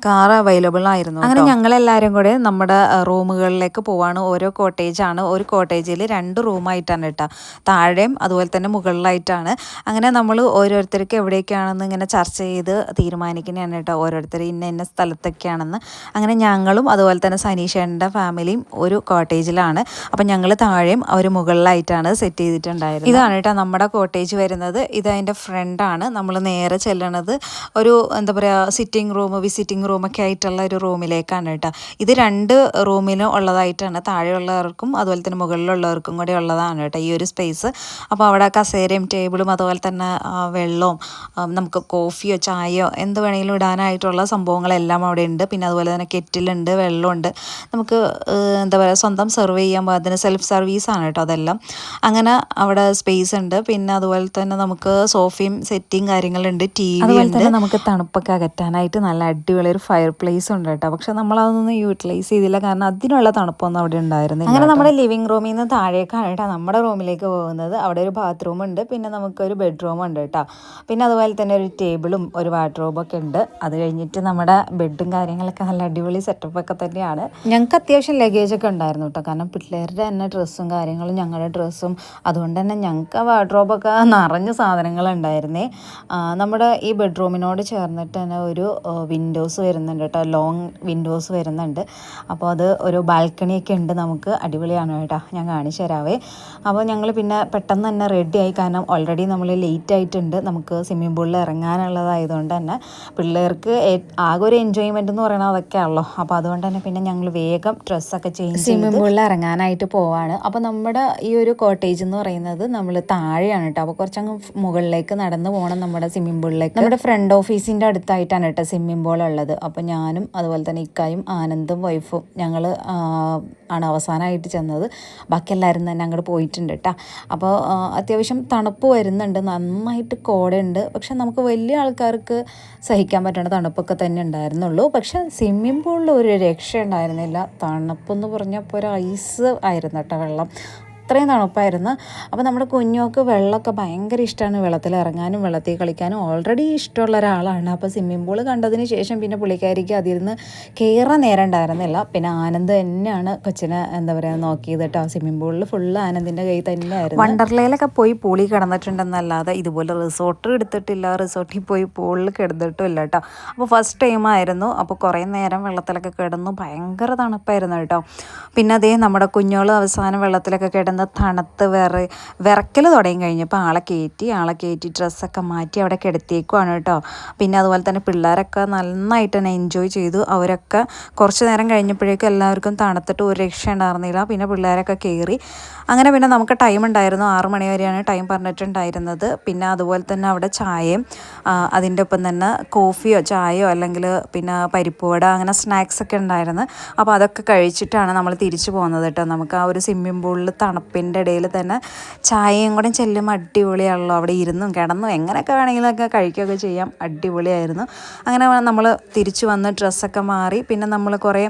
കാർ അവൈലബിൾ ആയിരുന്നു. അങ്ങനെ ഞങ്ങളെല്ലാവരും കൂടെ നമ്മുടെ റൂമുകളിലേക്ക് പോവാണ്. ഓരോ കോട്ടേജാണ്. ഒരു കോട്ടേജിൽ 2 റൂമായിട്ടാണ് കേട്ടോ. താഴെയും അതുപോലെ തന്നെ മുകളിലായിട്ടാണ്. അങ്ങനെ നമ്മൾ ഓരോരുത്തർക്ക് എവിടേക്കാണെന്ന് ഇങ്ങനെ ചർച്ച ചെയ്ത് തീരുമാനിക്കുന്നതാണ് കേട്ടോ. ഓരോരുത്തർ ഇന്ന സ്ഥലത്തൊക്കെയാണെന്ന്. അങ്ങനെ ഞങ്ങളും അതുപോലെ തന്നെ സനീഷേൻ്റെ ഫാമിലിയും ഒരു കോട്ടേജിലാണ്. അപ്പം ഞങ്ങൾ താഴെയും അവർ മുകളിലായിട്ടാണ് സെറ്റ് ചെയ്തിട്ടുണ്ടായിരുന്നത്. ഇതാണ് കേട്ടോ നമ്മുടെ കോട്ടേജ് വരുന്നത്. ഇത് അതിൻ്റെ ഫ്രണ്ടാണ്. നമ്മൾ നേരെ ചെല്ലണത് ഒരു എന്താ പറയുക വിസിറ്റിംഗ് റൂമൊക്കെ ആയിട്ടുള്ള ഒരു റൂമിലേക്കാണ് കേട്ടോ. ഇത് 2 റൂമിലും ഉള്ളതായിട്ടാണ്. താഴെയുള്ളവർക്കും അതുപോലെ തന്നെ മുകളിലുള്ളവർക്കും കൂടി ഉള്ളതാണ് കേട്ടോ ഈ ഒരു സ്പേസ്. അപ്പോൾ അവിടെ കസേരയും ടേബിളും അതുപോലെ തന്നെ വെള്ളവും നമുക്ക് കോഫിയോ ചായയോ എന്ത് വേണമെങ്കിലും ഇടാനായിട്ടുള്ള സംഭവങ്ങളെല്ലാം അവിടെ ഉണ്ട്. പിന്നെ അതുപോലെ തന്നെ കെറ്റിലുണ്ട്, വെള്ളമുണ്ട്. നമുക്ക് എന്താ പറയുക സ്വന്തം സെർവ് ചെയ്യാൻ പാകത്തിന് സെൽഫ് സർവീസാണ് കേട്ടോ അതെല്ലാം. അങ്ങനെ അവിടെ സ്പേസ് ഉണ്ട്. പിന്നെ അതുപോലെ തന്നെ നമുക്ക് സോഫയും സെറ്റിങ് കാര്യങ്ങളുണ്ട്, TV ഉണ്ട്. തന്നെ നമുക്ക് തണുപ്പൊക്കെ അകറ്റാനായിട്ട് നല്ല അടിപൊളി ഒരു ഫയർ പ്ലേസ് ഉണ്ട് കേട്ടോ. പക്ഷെ നമ്മളതൊന്നും യൂട്ടിലൈസ് ചെയ്തില്ല. കാരണം അതിനുള്ള തണുപ്പൊന്നും അവിടെ ഉണ്ടായിരുന്നില്ല. അങ്ങനെ നമ്മുടെ ലിവിങ് റൂമിൽ നിന്ന് താഴേക്കാണ് കേട്ടോ നമ്മുടെ റൂമിലേക്ക് പോകുന്നത്. അവിടെ ഒരു ബാത്റൂം ഉണ്ട്. പിന്നെ നമുക്കൊരു ബെഡ്റൂം ഉണ്ട് കേട്ടോ. പിന്നെ അതുപോലെ തന്നെ ഒരു ടേബിളും ഒരു വാർഡ്രോബൊക്കെ ഉണ്ട്. അത് കഴിഞ്ഞിട്ട് നമ്മുടെ ബെഡും കാര്യങ്ങളൊക്കെ നല്ല അടിപൊളി സെറ്റപ്പൊക്കെ തന്നെയാണ്. ഞങ്ങൾക്ക് അത്യാവശ്യം ലഗേജൊക്കെ ഉണ്ടായിരുന്നു കേട്ടോ. കാരണം പിള്ളേരുടെ തന്നെ ഡ്രസ്സും കാര്യങ്ങളും ഞങ്ങളുടെ ഡ്രസ്സും അതുകൊണ്ട് തന്നെ ഞങ്ങൾക്ക് വാർഡ്രോബൊക്കെ നിറഞ്ഞ സാധനങ്ങളുണ്ടായിരുന്നേ. നമ്മുടെ ഈ ബെഡ്റൂമിനോട് ചേർന്നിട്ട് തന്നെ ഒരു വിൻഡോസ് വരുന്നുണ്ട് കേട്ടോ. ലോങ് വിൻഡോസ് വരുന്നുണ്ട്. അപ്പോൾ അത് ഒരു ബാൽക്കണിയൊക്കെ ഉണ്ട്. നമുക്ക് അടിപൊളിയാണ് കേട്ടോ. ഞാൻ കാണിച്ചു തരാവേ. അപ്പോൾ ഞങ്ങൾ പിന്നെ പെട്ടെന്ന് തന്നെ റെഡിയായി. കാരണം ഓൾറെഡി നമ്മൾ ലേറ്റ് ആയിട്ടുണ്ട്. നമുക്ക് സ്വിമ്മിംഗ് പൂളിൽ ഇറങ്ങാനുള്ളതായതുകൊണ്ട് തന്നെ പിള്ളേർക്ക് ആകെ ഒരു എൻജോയ്മെൻറ്റ് എന്ന് പറയുന്നത് അതൊക്കെയാണല്ലോ. അപ്പോൾ അതുകൊണ്ട് തന്നെ പിന്നെ ഞങ്ങൾ വേഗം ഡ്രസ്സൊക്കെ ചേഞ്ച് സ്വിമ്മിംഗ് പൂളിൽ ഇറങ്ങാനായിട്ട് പോവാണ്. അപ്പോൾ നമ്മുടെ ഈ ഒരു കോട്ടേജ് എന്ന് പറയുന്നത് നമ്മൾ താഴെയാണ് കേട്ടോ. അപ്പോൾ കുറച്ചങ്ങ് മുകളിലേക്ക് നടന്ന് പോകണം നമ്മുടെ സ്വിമ്മിംഗ് പൂളിലേക്ക്. നമ്മുടെ ഫ്രണ്ട് ഓഫീസിൻ്റെ അടുത്തായിട്ടാണ് കേട്ടോ സ്വിമ്മിംഗ് പൂൾ ഉള്ളത്. അപ്പോൾ ഞാനും അതുപോലെ തന്നെ ഇക്കായും ആനന്ദും വൈഫും ഞങ്ങൾ ആണ് അവസാനമായിട്ട് ചെന്നത്. ബാക്കി എല്ലാവരും തന്നെ അങ്ങോട്ട് പോയിട്ടുണ്ട് കേട്ടോ. അപ്പോൾ അത്യാവശ്യം തണുപ്പ് വരുന്നുണ്ട്. നന്നായിട്ട് കോടയുണ്ട്. പക്ഷെ നമുക്ക് വലിയ ആൾക്കാർക്ക് സഹിക്കാൻ പറ്റുന്ന തണുപ്പൊക്കെ തന്നെ ഉണ്ടായിരുന്നുള്ളൂ. പക്ഷെ സ്വിമ്മിംഗ് പൂളിൽ ഒരു രക്ഷ ഉണ്ടായിരുന്നില്ല. തണുപ്പെന്ന് പറഞ്ഞപ്പോൾ ഒരു ഐസ് ആയിരുന്നു കേട്ടോ വെള്ളം. അത്രയും തണുപ്പായിരുന്നു. അപ്പോൾ നമ്മുടെ കുഞ്ഞുങ്ങൾക്ക് വെള്ളമൊക്കെ ഭയങ്കര ഇഷ്ടമാണ്. വെള്ളത്തിൽ ഇറങ്ങാനും വെള്ളത്തിൽ കളിക്കാനും ഓൾറെഡി ഇഷ്ടമുള്ള ഒരാളാണ്. അപ്പോൾ സ്വിമ്മിംഗ് പൂൾ കണ്ടതിന് ശേഷം പിന്നെ പുള്ളിക്കാരിക്ക് അതിരുന്ന് കയറാൻ നേരം ഉണ്ടായിരുന്നില്ല. പിന്നെ ആനന്ദ് തന്നെയാണ് കൊച്ചിനെ എന്താ പറയുക നോക്കിയത് കേട്ടോ. സ്വിമ്മിംഗ് പൂളിൽ ഫുള്ള് ആനന്ദിൻ്റെ കയ്യിൽ തന്നെയായിരുന്നു. വണ്ടർലയിലൊക്കെ പോയി പൂളിൽ കിടന്നിട്ടുണ്ടെന്നല്ലാതെ ഇതുപോലെ റിസോർട്ട് എടുത്തിട്ടില്ല. റിസോർട്ടിൽ പോയി പൂളിൽ കിടന്നിട്ടുമില്ല കേട്ടോ. അപ്പോൾ ഫസ്റ്റ് ടൈം ആയിരുന്നു. അപ്പോൾ കുറേ നേരം വെള്ളത്തിലൊക്കെ കിടന്നു. ഭയങ്കര തണുപ്പായിരുന്നു കേട്ടോ. പിന്നെ അതേ നമ്മുടെ കുഞ്ഞോൾ അവസാനം വെള്ളത്തിലൊക്കെ കിടന്ന് തണുത്ത് വിറക്കൽ തുടങ്ങി കഴിഞ്ഞപ്പോൾ ആളെ കയറ്റി ഡ്രസ്സൊക്കെ മാറ്റി അവിടെ കിടത്തിയേക്കുവാണ് കേട്ടോ. പിന്നെ അതുപോലെ തന്നെ പിള്ളേരൊക്കെ നന്നായിട്ട് തന്നെ എൻജോയ് ചെയ്തു. അവരൊക്കെ കുറച്ച് നേരം കഴിഞ്ഞപ്പോഴേക്കും എല്ലാവർക്കും തണുത്തിട്ട് ഒരു രക്ഷ ഉണ്ടായിരുന്നില്ല. പിന്നെ പിള്ളേരൊക്കെ കയറി. അങ്ങനെ പിന്നെ നമുക്ക് ടൈം ഉണ്ടായിരുന്നു. 6 മണി വരെയാണ് ടൈം പറഞ്ഞിട്ടുണ്ടായിരുന്നത്. പിന്നെ അതുപോലെ തന്നെ അവിടെ ചായയും അതിൻ്റെ ഒപ്പം തന്നെ കോഫിയോ ചായയോ അല്ലെങ്കിൽ പിന്നെ പരിപ്പുവട അങ്ങനെ സ്നാക്സൊക്കെ ഉണ്ടായിരുന്നു. അപ്പോൾ അതൊക്കെ കഴിച്ചിട്ടാണ് നമ്മൾ തിരിച്ചു പോകുന്നത് കേട്ടോ. നമുക്ക് ആ ഒരു സ്വിമ്മിംഗ് പൂളിൽ തണുപ്പ് തണുപ്പിൻ്റെ ഇടയിൽ തന്നെ ചായയും കൂടെ ചെല്ലുമ്പോൾ അടിപൊളിയാണല്ലോ. അവിടെ ഇരുന്നും കിടന്നും എങ്ങനെയൊക്കെ വേണമെങ്കിലൊക്കെ കഴിക്കുകയൊക്കെ ചെയ്യാം. അടിപൊളിയായിരുന്നു. അങ്ങനെ നമ്മൾ തിരിച്ചു വന്ന് ഡ്രസ്സൊക്കെ മാറി പിന്നെ നമ്മൾ കുറേ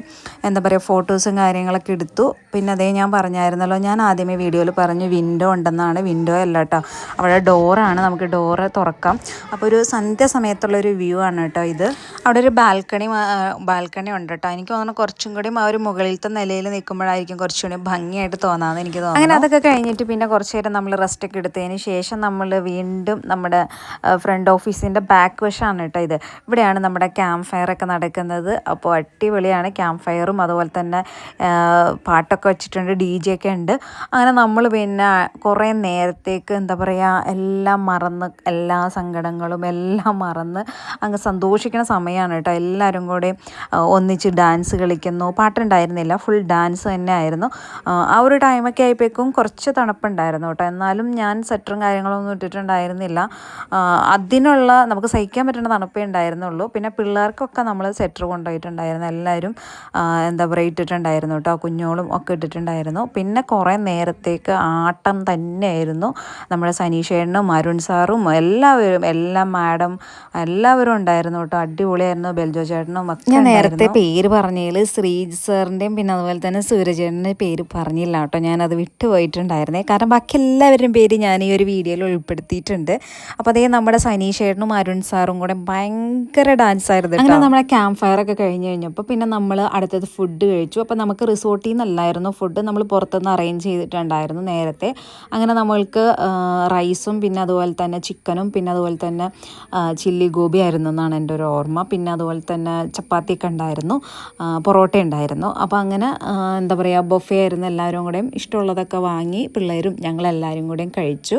എന്താ പറയുക ഫോട്ടോസും കാര്യങ്ങളൊക്കെ എടുത്തു. പിന്നെ അതേ ഞാൻ പറഞ്ഞായിരുന്നല്ലോ, ഞാൻ ആദ്യമേ വീഡിയോയിൽ പറഞ്ഞു വിൻഡോ ഉണ്ടെന്നാണ്. വിൻഡോ അല്ല കേട്ടോ, അവിടെ ഡോറാണ്. നമുക്ക് ഡോറ് തുറക്കാം. അപ്പോൾ ഒരു സന്ധ്യ സമയത്തുള്ളൊരു വ്യൂ ആണ് കേട്ടോ ഇത്. അവിടെ ഒരു ബാൽക്കണി ഉണ്ട് കേട്ടോ. എനിക്ക് തോന്നുന്നു കുറച്ചും കൂടി ആ ഒരു മുകളിലത്തെ നിലയിൽ നിൽക്കുമ്പോഴായിരിക്കും കുറച്ചുകൂടി ഭംഗിയായിട്ട് തോന്നാമെന്ന് എനിക്ക് തോന്നുന്നു. അങ്ങനെ അതൊക്കെ കഴിഞ്ഞിട്ട് പിന്നെ കുറച്ച് നേരം നമ്മൾ റെസ്റ്റൊക്കെ എടുത്തതിന് ശേഷം നമ്മൾ വീണ്ടും നമ്മുടെ ഫ്രണ്ട് ഓഫീസിൻ്റെ ബാക്ക് വശമാണ് കേട്ടോ ഇത്. ഇവിടെയാണ് നമ്മുടെ ക്യാമ്പ് ഫയറൊക്കെ നടക്കുന്നത്. അപ്പോൾ അടിപൊളിയാണ് ക്യാമ്പ് ഫയറും, അതുപോലെ തന്നെ പാട്ടൊക്കെ വെച്ചിട്ടുണ്ട്, DJ ഒക്കെ ഉണ്ട്. അങ്ങനെ നമ്മൾ പിന്നെ കുറേ നേരത്തേക്ക് എന്താ പറയുക എല്ലാം മറന്ന്, എല്ലാ സങ്കടങ്ങളും എല്ലാം മറന്ന് അങ്ങ് സന്തോഷിക്കുന്ന സമയമാണ് കേട്ടോ. എല്ലാവരും കൂടെ ഒന്നിച്ച് ഡാൻസ് കളിക്കുന്നു. പാട്ടുണ്ടായിരുന്നില്ല, ഫുൾ ഡാൻസ് തന്നെ ആയിരുന്നു. ആ ഒരു ടൈമൊക്കെ ആയപ്പോഴേക്കും കുറച്ച് തണുപ്പുണ്ടായിരുന്നു കേട്ടോ. എന്നാലും ഞാൻ സ്വെറ്ററും കാര്യങ്ങളൊന്നും ഇട്ടിട്ടുണ്ടായിരുന്നില്ല. അതിനുള്ള നമുക്ക് സഹിക്കാൻ പറ്റുന്ന തണുപ്പേ ഉണ്ടായിരുന്നുള്ളൂ. പിന്നെ പിള്ളേർക്കൊക്കെ നമ്മൾ സ്വെറ്റർ കൊണ്ടുപോയിട്ടുണ്ടായിരുന്നു. എല്ലാവരും എന്താ പറയുക ഇട്ടിട്ടുണ്ടായിരുന്നു കേട്ടോ. കുഞ്ഞോളും ഒക്കെ ഇട്ടിട്ടുണ്ടായിരുന്നു. പിന്നെ കുറേ നേരത്തേക്ക് ആട്ടം തന്നെയായിരുന്നു. നമ്മുടെ സനീഷേട്ടനും അരുൺ സാറും എല്ലാം മാഡം എല്ലാവരും ഉണ്ടായിരുന്നു കേട്ടോ. അടിപൊളിയായിരുന്നു. ബെൽജോ ചേട്ടനും ഒക്കെ. ഞാൻ നേരത്തെ പേര് പറഞ്ഞതിൽ ശ്രീജ് സാറിൻ്റെയും പിന്നെ അതുപോലെ തന്നെ സൂര്യചേട്ടൻ്റെ പേര് പറഞ്ഞില്ല കേട്ടോ. ഞാനത് വിട്ടുപോയിട്ടുണ്ടായിരുന്നേ. കാരണം ബാക്കി എല്ലാവരുടെയും പേര് ഞാൻ ഈ ഒരു വീഡിയോയിൽ ഉൾപ്പെടുത്തിയിട്ടുണ്ട്. അപ്പോൾ അതേ നമ്മുടെ സനീഷേട്ടനും അരുൺ സാറും കൂടെ ഭയങ്കര ഡാൻസ് ആയിരുന്നു. അങ്ങനെ നമ്മുടെ ക്യാമ്പ് ഫയർ ഒക്കെ കഴിഞ്ഞ് കഴിഞ്ഞപ്പോൾ പിന്നെ നമ്മൾ അടുത്തത് ഫുഡ് കഴിച്ചു. അപ്പോൾ നമുക്ക് റിസോർട്ടിൽ നിന്നല്ലായിരുന്നു ഫുഡ്, നമ്മൾ പുറത്തുനിന്ന് അറേഞ്ച് ചെയ്തിട്ടുണ്ടായിരുന്നു നേരത്തെ. അങ്ങനെ നമ്മൾക്ക് റൈസും പിന്നെ അതുപോലെ തന്നെ ചിക്കനും പിന്നെ അതുപോലെ തന്നെ ചില്ലി ഗോബി ആയിരുന്നു എന്നാണ് എൻ്റെ ഒരു ഓർമ്മ. പിന്നെ അതുപോലെ തന്നെ ചപ്പാത്തിയൊക്കെ ഉണ്ടായിരുന്നു, പൊറോട്ട ഉണ്ടായിരുന്നു. അപ്പോൾ അങ്ങനെ എന്താ പറയുക ബൊഫേ ആയിരുന്നു. എല്ലാവരും കൂടെയും ഇഷ്ടമുള്ളതൊക്കെ വാങ്ങി പിള്ളേരും ഞങ്ങളെല്ലാവരും കൂടെയും കഴിച്ചു.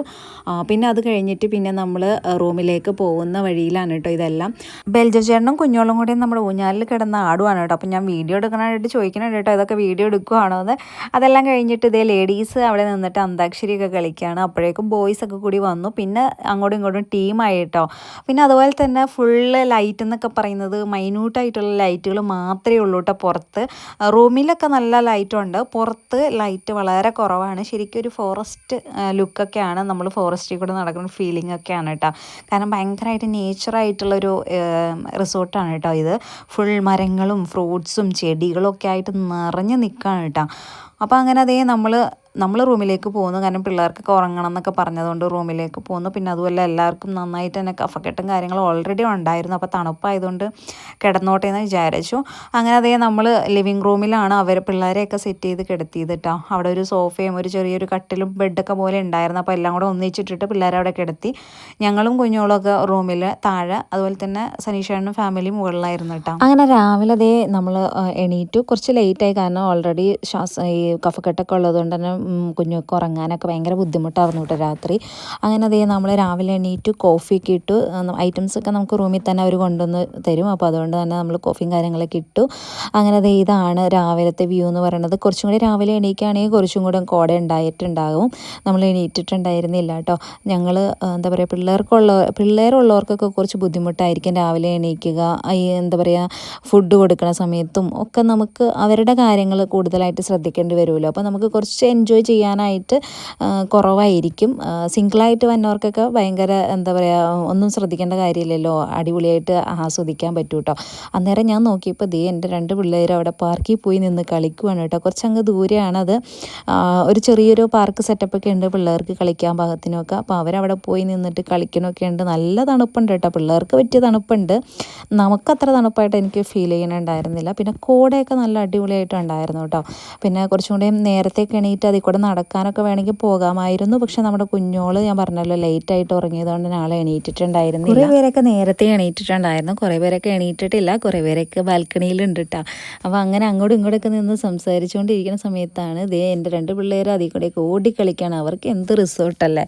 പിന്നെ അത് കഴിഞ്ഞിട്ട് പിന്നെ നമ്മൾ റൂമിലേക്ക് പോകുന്ന വഴിയിലാണ് കേട്ടോ ഇതെല്ലാം. ബെൽജോ ചേട്ടനും കുഞ്ഞോളും കൂടെയും നമ്മുടെ ഊഞ്ഞാലിൽ കിടന്ന് ആടുവാണ് കേട്ടോ. അപ്പോൾ ഞാൻ വീഡിയോ എടുക്കണമായിട്ട് ചോദിക്കണുണ്ട് കേട്ടോ, ഇതൊക്കെ വീഡിയോ എടുക്കുവാണോ എന്ന്. അതെല്ലാം കഴിഞ്ഞിട്ട് ഇതേ ലേഡീസ് അവിടെ നിന്നിട്ട് അന്താക്ഷരിയൊക്കെ കളിക്കുകയാണ്. അപ്പോഴേക്കും ബോയ്സ് ഒക്കെ കൂടി വന്നു. പിന്നെ അങ്ങോട്ടും ഇങ്ങോട്ടും ടീമായി കേട്ടോ. പിന്നെ അതുപോലെ തന്നെ ഫുള്ള് ലൈറ്റ് എന്നൊക്കെ പറയുന്നത് മൈന്യൂട്ടായിട്ടുള്ള ലൈറ്റുകൾ മാത്രമേ ഉള്ളൂ കേട്ടോ പുറത്ത്. റൂമിലൊക്കെ നല്ല ലൈറ്റുണ്ട്, പുറത്ത് ലൈറ്റ് വളരെ കുറവാണ്. ശരിക്കും ഒരു ഫോറസ്റ്റ് ലുക്കൊക്കെയാണ്. നമ്മൾ ഫോറസ്റ്റിൽ കൂടെ നടക്കുന്ന ഫീലിംഗ് ഒക്കെയാണ് കേട്ടോ. കാരണം ഭയങ്കരമായിട്ട് നേച്ചറായിട്ടുള്ളൊരു റിസോർട്ടാണ് കേട്ടോ ഇത്. ഫുൾ മരങ്ങളും ഫ്രൂട്ട്സും ചെടികളും ഒക്കെ ആയിട്ട് നിറഞ്ഞ് നിൽക്കുകയാണ് കേട്ടോ. അപ്പോൾ അങ്ങനെ അതേ നമ്മൾ റൂമിലേക്ക് പോകുന്നു. കാരണം പിള്ളേർക്കൊക്കെ ഉറങ്ങണം എന്നൊക്കെ പറഞ്ഞതുകൊണ്ട് റൂമിലേക്ക് പോകുന്നു. പിന്നെ അതുപോലെ എല്ലാവർക്കും നന്നായിട്ട് തന്നെ കഫക്കെട്ടും കാര്യങ്ങളും ഓൾറെഡി ഉണ്ടായിരുന്നു. അപ്പോൾ തണുപ്പായതുകൊണ്ട് കിടന്നോട്ടെ എന്ന് വിചാരിച്ചു. അങ്ങനെ അതേ നമ്മൾ ലിവിങ് റൂമിലാണ് പിള്ളേരെയൊക്കെ സെറ്റ് ചെയ്ത് കിടത്തിയത് കേട്ടോ. അവിടെ ഒരു സോഫയും ഒരു ചെറിയൊരു കട്ടിലും ബെഡൊക്കെ പോലെ ഉണ്ടായിരുന്നു. അപ്പോൾ എല്ലാം കൂടെ ഒന്നിച്ചിട്ടിട്ട് പിള്ളേരെ അവിടെ കിടത്തി. ഞങ്ങളും കുഞ്ഞോളും ഒക്കെ റൂമിൽ താഴെ, അതുപോലെ തന്നെ സനീഷേട്ടനും ഫാമിലി മുകളിലായിരുന്നു കേട്ടോ. അങ്ങനെ രാവിലെ അതേ നമ്മൾ എണീറ്റു. കുറച്ച് ലേറ്റായി, കാരണം ഓൾറെഡി ഈ കഫക്കെട്ടൊക്കെ ഉള്ളതുകൊണ്ട് തന്നെ കുഞ്ഞൊക്കെ ഉറങ്ങാനൊക്കെ ഭയങ്കര ബുദ്ധിമുട്ടായിരുന്നു കേട്ടോ രാത്രി. അങ്ങനെ അതേ നമ്മൾ രാവിലെ എണീറ്റു, കോഫിയൊക്കെ ഇട്ടു. ഐറ്റംസൊക്കെ നമുക്ക് റൂമിൽ തന്നെ അവർ കൊണ്ടുവന്ന് തരും. അപ്പോൾ അതുകൊണ്ട് തന്നെ നമ്മൾ കോഫിയും കാര്യങ്ങളൊക്കെ ഇട്ടു. അങ്ങനെ അതേ ഇതാണ് രാവിലത്തെ വ്യൂ എന്ന് പറയുന്നത്. കുറച്ചും കൂടി രാവിലെ എണീക്കുകയാണെങ്കിൽ കുറച്ചും കൂടെ കോട ഉണ്ടായിട്ടുണ്ടാകും. നമ്മൾ എണീറ്റിട്ടുണ്ടായിരുന്നില്ല കേട്ടോ. ഞങ്ങൾ എന്താ പറയുക പിള്ളേരുള്ളവർക്കൊക്കെ കുറച്ച് ബുദ്ധിമുട്ടായിരിക്കും രാവിലെ എണീക്കുക. ഈ എന്താ പറയുക ഫുഡ് കൊടുക്കുന്ന സമയത്തും ഒക്കെ നമുക്ക് അവരുടെ കാര്യങ്ങൾ കൂടുതലായിട്ട് ശ്രദ്ധിക്കേണ്ടി വരുമല്ലോ. അപ്പോൾ നമുക്ക് കുറച്ച് എൻജോയ് ചെയ്യാനായിട്ട് കുറവായിരിക്കും. സിംഗിളായിട്ട് വന്നവർക്കൊക്കെ ഭയങ്കര എന്താ പറയുക ഒന്നും ശ്രദ്ധിക്കേണ്ട കാര്യമില്ലല്ലോ, അടിപൊളിയായിട്ട് ആസ്വദിക്കാൻ പറ്റും കേട്ടോ. അന്നേരം ഞാൻ നോക്കിയപ്പോൾ എൻ്റെ 2 പിള്ളേർ അവിടെ പാർക്കിൽ പോയി നിന്ന് കളിക്കുവാണ് കേട്ടോ. കുറച്ചങ്ങ് ദൂരെയാണത്. ഒരു ചെറിയൊരു പാർക്ക് സെറ്റപ്പൊക്കെ ഉണ്ട് പിള്ളേർക്ക് കളിക്കാൻ പാകത്തിനൊക്കെ. അപ്പോൾ അവരവിടെ പോയി നിന്നിട്ട് കളിക്കണമൊക്കെ ഉണ്ട്. നല്ല തണുപ്പുണ്ട് കേട്ടോ, പിള്ളേർക്ക് പറ്റിയ തണുപ്പുണ്ട്. നമുക്കത്ര തണുപ്പായിട്ട് എനിക്ക് ഫീൽ ചെയ്യണുണ്ടായിരുന്നില്ല. പിന്നെ കോടയൊക്കെ നല്ല അടിപൊളിയായിട്ടുണ്ടായിരുന്നു കേട്ടോ. പിന്നെ കുറച്ചും കൂടി നേരത്തേക്ക് എണീറ്റ് അതിൽ കൂടെ നടക്കാനൊക്കെ വേണമെങ്കിൽ പോകാമായിരുന്നു. പക്ഷെ നമ്മുടെ കുഞ്ഞോള് ഞാൻ പറഞ്ഞല്ലോ ലേറ്റായിട്ട് ഉറങ്ങിയതുകൊണ്ട് നാളെ എണീറ്റിട്ടുണ്ടായിരുന്നില്ല. കുറേ പേരൊക്കെ നേരത്തെ എണീറ്റിട്ടുണ്ടായിരുന്നു, കുറേ പേരൊക്കെ എണീറ്റിട്ടില്ല, കുറേ പേരൊക്കെ ബാൽക്കണിയിലുണ്ട് കേട്ടോ. അപ്പോൾ അങ്ങനെ അങ്ങോട്ടും ഇങ്ങോട്ടൊക്കെ നിന്ന് സംസാരിച്ചുകൊണ്ടിരിക്കുന്ന സമയത്താണ് എൻ്റെ 2 പിള്ളേർ അതിൽ കൂടെയൊക്കെ ഓടിക്കളിക്കുകയാണ്. അവർക്ക് എന്ത് റിസോർട്ടല്ലേ.